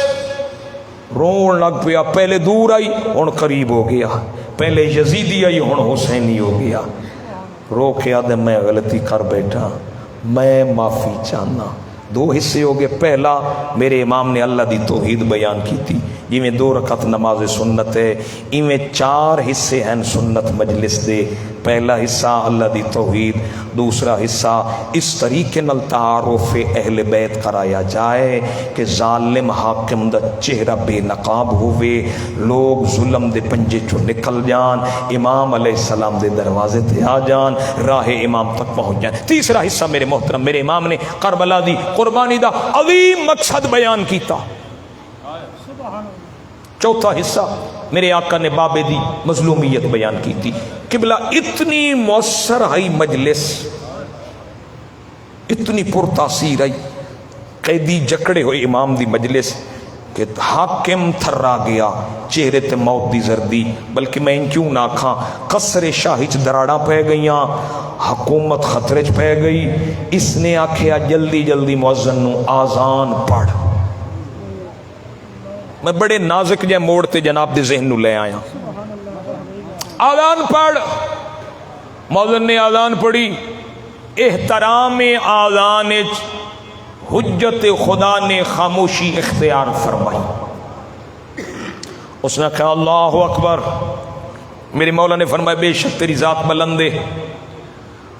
رون لگ پیا، پہلے دور آئی ہن قریب ہو گیا، پہلے یزیدی آئی ہن حسینی ہو گیا۔ رو کے آدھے میں غلطی کر بیٹھا، میں معافی چاہنا۔ دو حصے ہو گئے، پہلا میرے امام نے اللہ دی توحید بیان کی تھی، جی میں 2 رکعت نماز سنت ہے، ایویں 4 حصے ہیں سنت مجلس دے۔ پہلا حصہ اللہ دی توحید، دوسرا حصہ اس طریقے نال تعارف اہل بیت کرایا جائے کہ ظالم حاکم دا چہرہ بے نقاب ہوئے، لوگ ظلم دے پنجے چو نکل جان، امام علیہ السلام دے دروازے تے آ جان، راہ امام تک پہنچ جائیں۔ تیسرا حصہ میرے محترم میرے امام نے کربلا دی قربانی دا عظیم مقصد بیان کیتا۔ چوتھا حصہ میرے آقا نے بابے دی مظلومیت بیان کی تھی۔ قبلہ اتنی مؤثر آئی مجلس، اتنی پرتاثیر آئی، قیدی جکڑے ہوئے امام دی مجلس کہ حاکم تھرا گیا، چہرے تے موت دی زردی، بلکہ میں ان کیوں نہ کھاں، قصر شاہی چ دراڑاں پہ گئیاں، حکومت خطرے چ پہ گئی۔ اس نے آکھیا جلدی جلدی مؤذن نو آذان پڑھ۔ میں بڑے نازک جے موڑ تے جناب دے ذہن نو لے آیا، آذان پڑھ۔ مؤذن نے آذان پڑھی، احترام آذان حجت خدا نے خاموشی اختیار فرمائی۔ اس نے کہا اللہ اکبر، میرے مولا نے فرمایا بے شک تیری ذات بلند ہے۔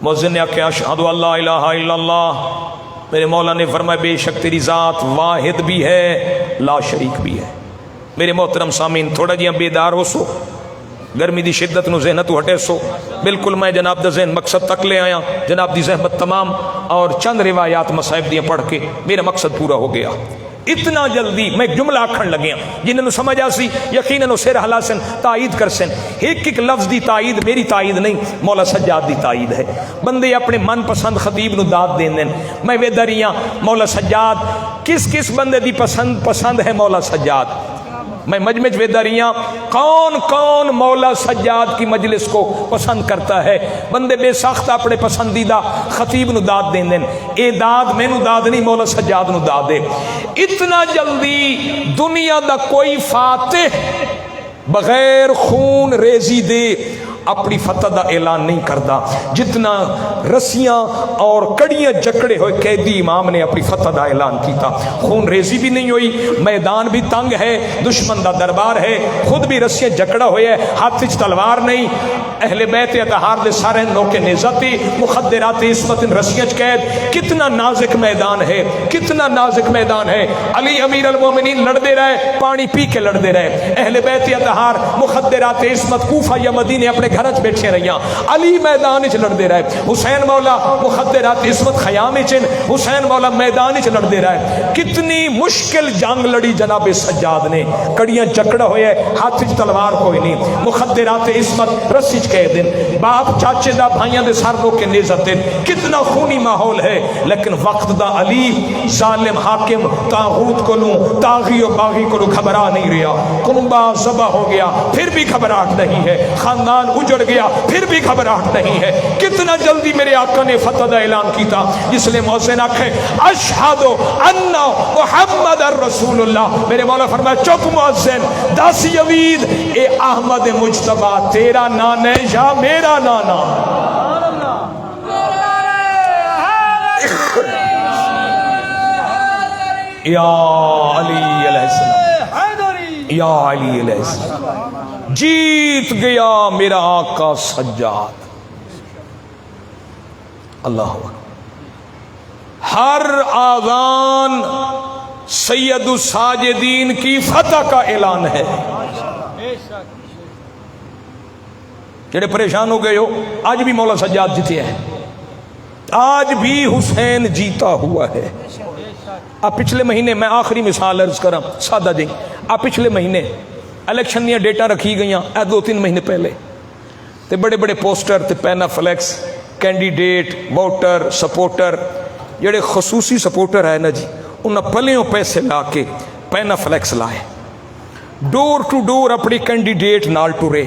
مؤذن نے کہا اشہد ان لا الہ الا اللہ، میرے مولا نے فرمایا بے شک تیری ذات واحد بھی ہے لا شریک بھی ہے۔ میرے محترم سامعین تھوڑا جہاں بیدار ہو سو، گرمی دی شدت نو ذہن تو ہٹے سو، بالکل میں جناب دا ذہن مقصد تک لے آیا، جناب دی زحمت تمام اور چند روایات مصائب دیاں پڑھ کے میرا مقصد پورا ہو گیا۔ اتنا جلدی میں ایک جملہ آکھن لگیا جنہوں سمجھ آسی یقیناً سر حلا سن تائید کر سن۔ ایک ایک لفظ دی تائید میری تائید نہیں، مولا سجاد دی تائید ہے۔ بندے اپنے من پسند خطیب نو داد دین دین، میں وے دریاں مولا سجاد کس کس بندے دی پسند ہے مولا سجاد، میں مجمع ویداریاں کون کون مولا سجاد کی مجلس کو پسند کرتا ہے۔ بندے بے ساختہ اپنے پسندیدہ خطیب نو داد دین دین، اے داد میں نو داد نہیں مولا سجاد نو داد دے۔ اتنا جلدی دنیا دا کوئی فاتح بغیر خون ریزی دے اپنی فتح دا اعلان نہیں کرتا، جتنا رسیاں اور کڑیاں جکڑے ہوئے قیدی امام نے اپنی فتح دا اعلان کیتا۔ خون ریزی بھی نہیں ہوئی، میدان بھی تنگ ہے، دشمن دا دربار ہے، خود بھی رسیاں جکڑا ہوئے ہے، ہاتھ وچ تلوار نہیں، اہل بیت اطہار دے سارے نوکے نیزتی مخدرات عصمت رسیاں قید۔ کتنا نازک میدان ہے، کتنا نازک میدان ہے۔ علی امیر المومنین لڑتے رہے، پانی پی کے لڑتے رہے، اہل بیت اطہار مخدرات عصمت کوفہ یا مدینے اپنے گھر چ بیٹھے رہیاں، علی میدان چ لڑتے رہے، حسین مولا مخدرات عصمت خیام چ، حسین مولا میدان چ لڑتے رہے۔ کتنی مشکل جنگ لڑی جناب سجاد نے، کڑیاں جکڑا ہوئے، ہاتھ وچ تلوار کوئی نہیں، مخدرات عصمت رسی چ کہہ دین، باپ چاچے دا بھائیاں دے سر رو کے نیزت دین، کتنا خونی ماحول ہے، لیکن وقت دا علی ظالم حاکم طاغوت کو طاغی و باغی کو گھبرا نہیں رہا۔ کنبہ ذبح ہو گیا پھر بھی گھبراہٹ نہیں ہے، خاندان اجڑ گیا پھر بھی گھبراہٹ نہیں ہے. کتنا جلدی میرے آقا نے فتح دا اعلان کیتا جس لئے مؤذن آکھے اشہد ان محمد رسول اللہ. میرے مولا فرمایا چپ مؤذن دس یزید اے احمد مجتبی تیرا نان ہے یا میرا نانا؟ یا علی علیہ السلام، یا علی علیہ السلام. جیت گیا میرا آقا سجاد. اللہ اکبر. ہر آذان سید الساجدین کی فتح کا اعلان ہے. جڑے پریشان ہو گئے ہو آج بھی مولا سجاد جیتے ہیں، آج بھی حسین جیتا ہوا ہے. آپ پچھلے مہینے میں آخری مثال عرض کرا سادہ جی، آپ پچھلے مہینے الیکشن دیا ڈیٹا رکھی گئیاں 2-3 مہینے پہلے تے بڑے بڑے پوسٹر تے پینا فلیکس کینڈیڈیٹ ووٹر سپورٹر جڑے خصوصی سپورٹر ہے نا جی انہاں پلیوں پیسے لا کے پینا فلیکس لائے، ڈور ٹو ڈور اپنی کینڈیڈیٹ نال ٹرے،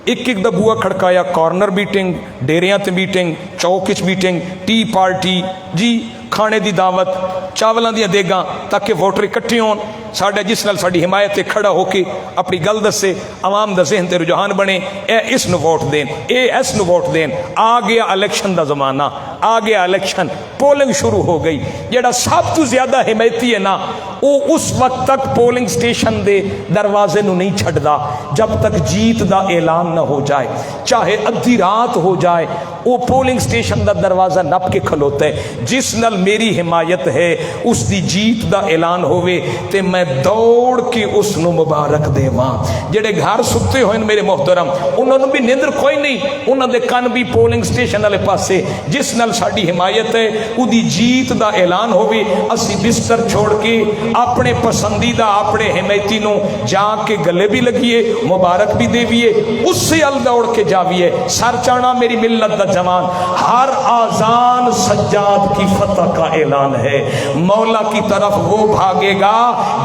ایک دا بوا کھڑکایا، کارنر میٹنگ، ڈیریاں تے میٹنگ، چوکچ میٹنگ، ٹی پارٹی جی، کھانے دی دعوت، چاولاں دیاں دیگاں تاکہ ووٹر اکٹھے ہون. ساڈا جس نال ساڈی حمایت تے کھڑا ہو کے اپنی گل دسے، عوام دا ذہن تے رجحان بنے، اے اس نو ووٹ دین، اے اس نو ووٹ دین. آ گیا الیکشن دا زمانہ، آ گیا الیکشن، پولنگ شروع ہو گئی. جڑا سب تو زیادہ حمایتی ہے نا وہ اس وقت تک پولنگ سٹیشن دے دروازے نو نہیں چھڑدا جب تک جیت دا اعلان نہ ہو جائے. چاہے ادھی رات ہو جائے وہ پولنگ سٹیشن دا دروازہ نپ کے کھلوتا ہے. جس نال میری حمایت ہے اس دی جیت دا اعلان ہوئے تے میں دوڑ کے اس نو مبارک دے ماں. جڑے گھر ستے ہوئے میرے محترم انہوں نے بھی نیندر کوئی نہیں، انہوں دے کان بھی پولنگ سٹیشن والے پاسے. جس نال ساڈی حمایت ہے او دی جیت دا اعلان ہوئے اسی بستر چھوڑ کے اپنے پسندیدہ اپنے حمایتی نو جا کے گلے بھی لگیے، مبارک بھی دیویے، اس سے ال دوڑ کے جاویے. سر چانا میری ملت دا جوان، ہر آذان سجاد کی فتح کا اعلان ہے. مولا کی طرف وہ بھاگے گا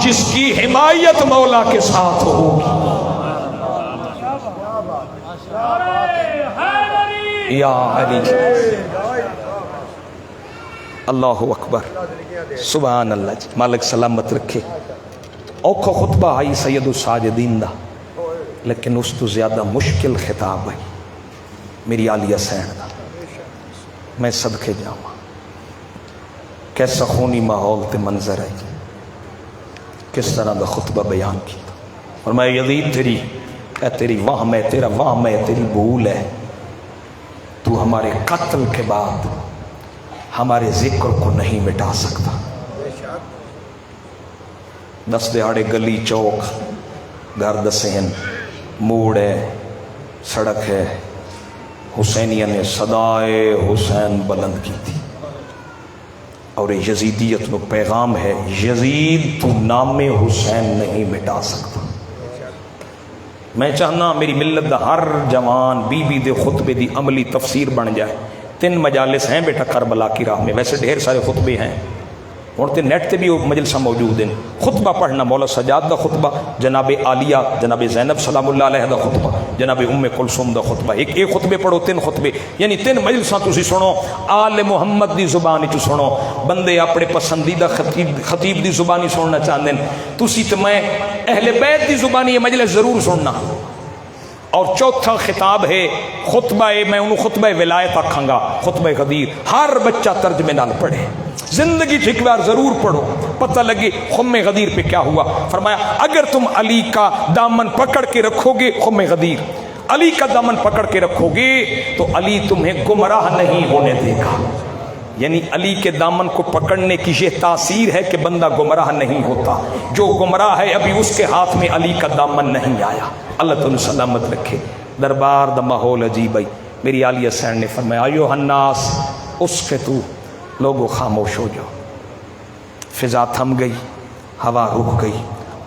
جس کی حمایت مولا کے ساتھ ہوگی. یا علی، اللہ اکبر، سبحان اللہ جی. مالک سلامت رکھے. اوکھا خطبہ آئی سید الساجدین دا، لیکن اس تو زیادہ مشکل خطاب ہے میری عالیہ سین دا. میں صدقے جاواں کیسا خونی ماحول تے منظر ہے، کس طرح دا خطبہ بیان کیا. اور میں یزید تیری وہم ہے، تیرا وہم ہے، تیری بھول ہے. تو ہمارے قتل کے بعد ہمارے ذکر کو نہیں مٹا سکتا. دس دہاڑے گلی چوک گھر دسین موڑ ہے سڑک ہے، حسینیہ نے صدائے حسین بلند کی تھی. اور یزیدیت میں پیغام ہے یزید تو نام حسین نہیں مٹا سکتا. میں چاہنا میری ملت دا ہر جوان بی بی دے خطبے دی عملی تفسیر بن جائے. 3 مجالس ہیں بیٹا کربلا کی راہ میں، ویسے ڈھیر سارے خطبے ہیں اور تے نیٹ تے بھی مجلسہ موجود ہیں. خطبہ پڑھنا مولا سجاد دا خطبہ، جناب عالیہ جناب زینب سلام اللہ علیہ دا خطبہ، جناب ام کلثوم دا خطبہ، ایک خطبے پڑھو 3 خطبے، یعنی 3 مجلساں تسی سنو. آل محمد دی زبانی چ سنو. بندے اپنے پسندیدہ خطیب دی زبانی سننا چاہتے ہیں، تسی تے میں اہل بیت دی زبانی یہ مجلس ضرور سننا. اور چوتھا خطاب ہے خطبہ، میں انہوں خطبہ ولایت آکھاں گا، خطبہ غدیر. ہر بچہ ترجمے نال پڑھے، زندگی ایک بار ضرور پڑھو، پتہ لگے خم غدیر پہ کیا ہوا. فرمایا اگر تم علی کا دامن پکڑ کے رکھو گے، خم غدیر، علی کا دامن پکڑ کے رکھو گے تو علی تمہیں گمراہ نہیں ہونے دے گا. یعنی علی کے دامن کو پکڑنے کی یہ تاثیر ہے کہ بندہ گمراہ نہیں ہوتا. جو گمراہ ہے ابھی اس کے ہاتھ میں علی کا دامن نہیں آیا. اللہ تعالیٰ سلامت رکھے. دربار دا ماحول عجیب ہے. میری عالیہ سین نے فرمایا ایوہ الناس اسکتو، لوگوں خاموش ہو جاؤ. فضا تھم گئی، ہوا رک گئی،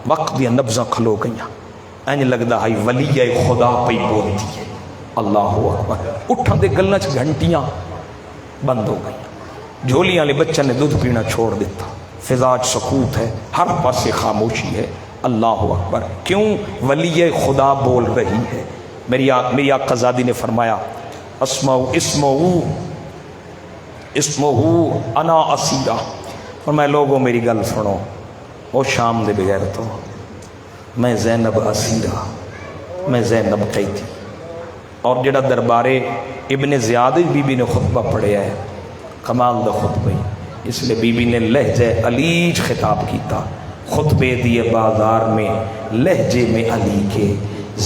وقت دیا نبضاں کھلو گئیاں. اینج لگدا ہے ولی خدا پہ بولتی ہے. اللہ اکبر. اٹھاں دے گلنا چ گھنٹیاں بند ہو گئیں. جھولیاں لے بچہ نے دودھ پینا چھوڑ دیتا. فضا سکوت ہے، ہر پاس خاموشی ہے. اللہ اکبر. کیوں؟ ولی خدا بول رہی ہے. میری آقا زادی نے فرمایا اسمہو انا اسیرہ، فرمایا لوگوں میری گل سنو، وہ شام دے بغیر تو میں زینب اسیرہ، میں زینب کہی تھی۔ اور جڑا دربارے ابن زیاد بی بی نے خطبہ پڑھیا ہے، کمال دا خطبہ، اس لئے بی بی نے لہجہ علیج خطاب کیتا، خطبے دیے بازار میں لہجے میں علی کے،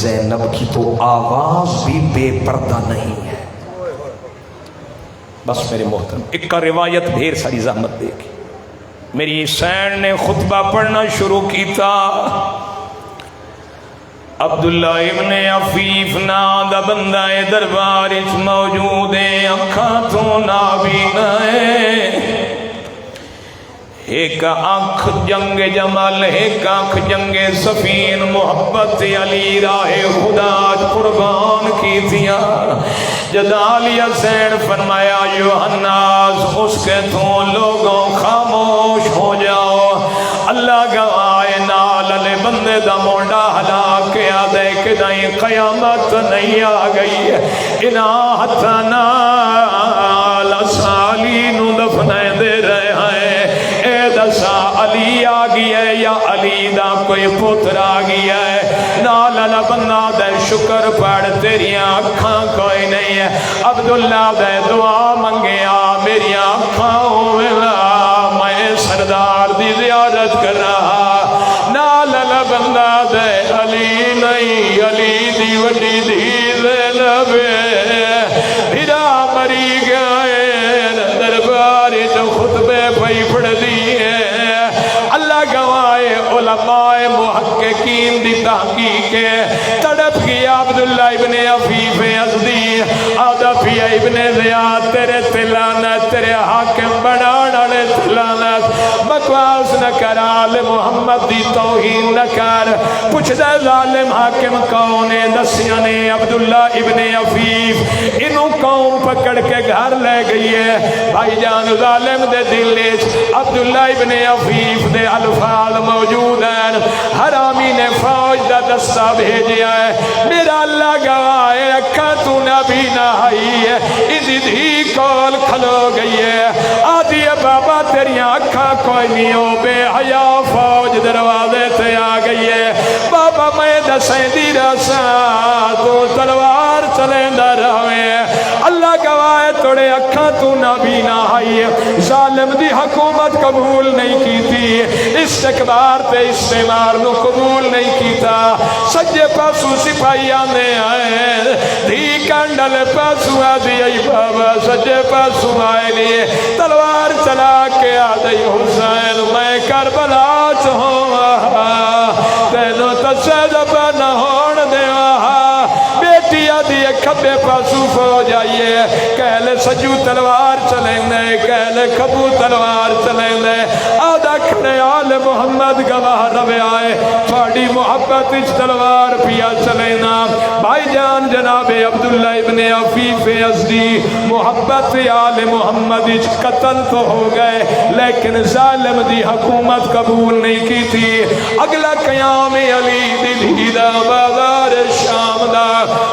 زینب کی تو آواز بھی بے پردہ نہیں ہے۔ بس میرے محترم، ایک کا روایت ڈھیر ساری زحمت دے گی۔ میری حسین نے خطبہ پڑھنا شروع کیتا، عبداللہ ابن عفیف نام دا بندہ دربار اچ موجود ہے، اکھاں تو نابینا ہے، ایک آنکھ جنگ جمل، ایک آنکھ جنگ سفین، محبت علی راہ خدا قربان کی دیا۔ جدالی حسین فرمایا یوحناس اس کے تو لوگوں خاموش ہو جاؤ، اللہ گواہ نال علی بندے دا مونڈا ہلا کے آدھے کہ دائیں قیامت نہیں آ گئی ہے، انہاں ہتھانا لسالی نو دفنے دے رہے ہیں، اے دسا علی آ گیا ہے یا علی دا کوئی پتر آ گیا ہے؟ نال علی بندہ دے شکر پڑھ تیری آنکھاں کوئی نہیں ہے، عبداللہ دے دعا منگیا میری آنکھاں ہوئے میں سردار دی زیارت کر رہا، نال علی بندہ دے علی نہیں، علی دی وڈی دی زینب بھیرا مری گئے، دربار جو خطبے پئی پڑھ دیئے، اللہ گواہ علماء محققین دی تحقیق تڑپ گیا عبداللہ ابن عفیف ازدی، عدفی ابن زیاد تیرے تلانت، تیرے حاکم بنانے تلانت، بکواس نہ کر آل محمد دی توہین نہ کر، پوچھ دے ظالم حاکم کونے دسیانے عبداللہ ابن عفیف، انہوں قوم پکڑ کے گھر لے گئی ہے، بھائی جان ظالم دے دلیچ عبداللہ ابن عفیف دے الفاظ موجود ہیں، حرامی نے فوج دا دستہ بھیجیا ہے، میرا اللہ گواہ ہے اکھا تو نبی نہ آئی ہے، اسی دھی کول کھلو گئی ہے، آدھی بابا تیری اکھا کوئی نہیں ہو، بے حیا فوج دروازے تے آ گئی ہے، بابا میں دسیں دی رسا تو تلوار چلیں در ہوئے، اللہ گواہ ہے توڑے اکھا تو نبی نہ آئی ہے، ظالم دی حکومت قبول نہیں کی تھی، استقبار تے استعمار نو قبول نہیں کیتا، سجے پاسو سپاہی آنے آئے، دھی کنڈل پاسو آدھی ای بابا سجے پاسو آئے لیے، تلوار چلا کے آدھی حسین میں کربلا چہوں تینوں تسجب نہ ہون دے بیٹی آدھی کھبے پاسو فوج آئیے، کہلے سجو تلوار چلیں دے، کہلے کھبو تلوار چلیں دے، آدھا کھڑے آل محمد گواہ روے آئے، تھوڑی محبت اس تلوار پیا چلینا، بھائی جان جناب عبداللہ ابن عفیف ازدی محبت آل محمد اس قتل تو ہو گئے، لیکن ظالم دی حکومت قبول نہیں کی تھی، اگلا قیام علی دلی دا بازار شام دا،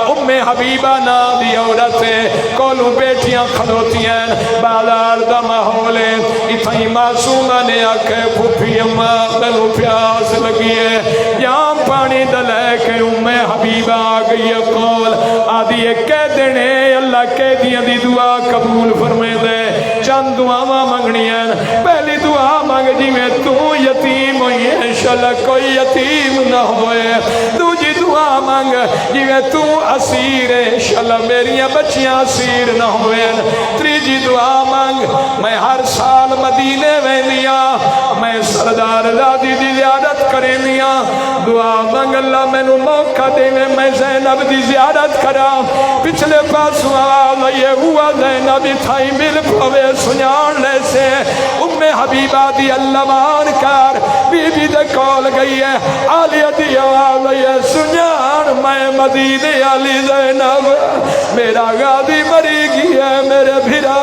ام حبیبہ نام دی عورتیں کولوں بیٹیاں کھلوتی ہیں، بازار دا ماحولیں اتھائی معصومہ نے آکھے پھوپھی اماں دلو پیاس لگی ہے، جام پانی دلے کے ام حبیبہ آگئی ہے، کول آدھی کہہ دینے اللہ کہہ دیا دی دعا قبول فرمے دے، چند دعا مانگنی ہیں، پہلی دعا مانگ جی میں تو یتیم ہوئی ہے انشاءاللہ کوئی یتیم نہ ہوئے، دوجی دعا مانگ جی میں تو اسیر ہے انشاءاللہ میری بچیاں اسیر نہ ہوئے، تریجی دعا مانگ میں ہر سال مدینے میں لیا، میں سردار دادی دی زیارت کریں لیا، دعا مانگ اللہ میں نو موقع دے میں زینب دی زیارت کرا، پچھلے پاس آواز یہ ہوا زینب تھائی مل پھوے سنیان لے سے، ام حبیبہ دی اللہ مان کر بی بی دے کول گئی ہے، آلی دی آواز یہ سنیان میں مدینے علی زینب میرا غادی مری گی ہے میرے بھیرا،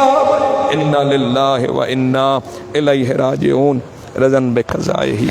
انا للہ و انا الیہ راجعون رضن بقضائہ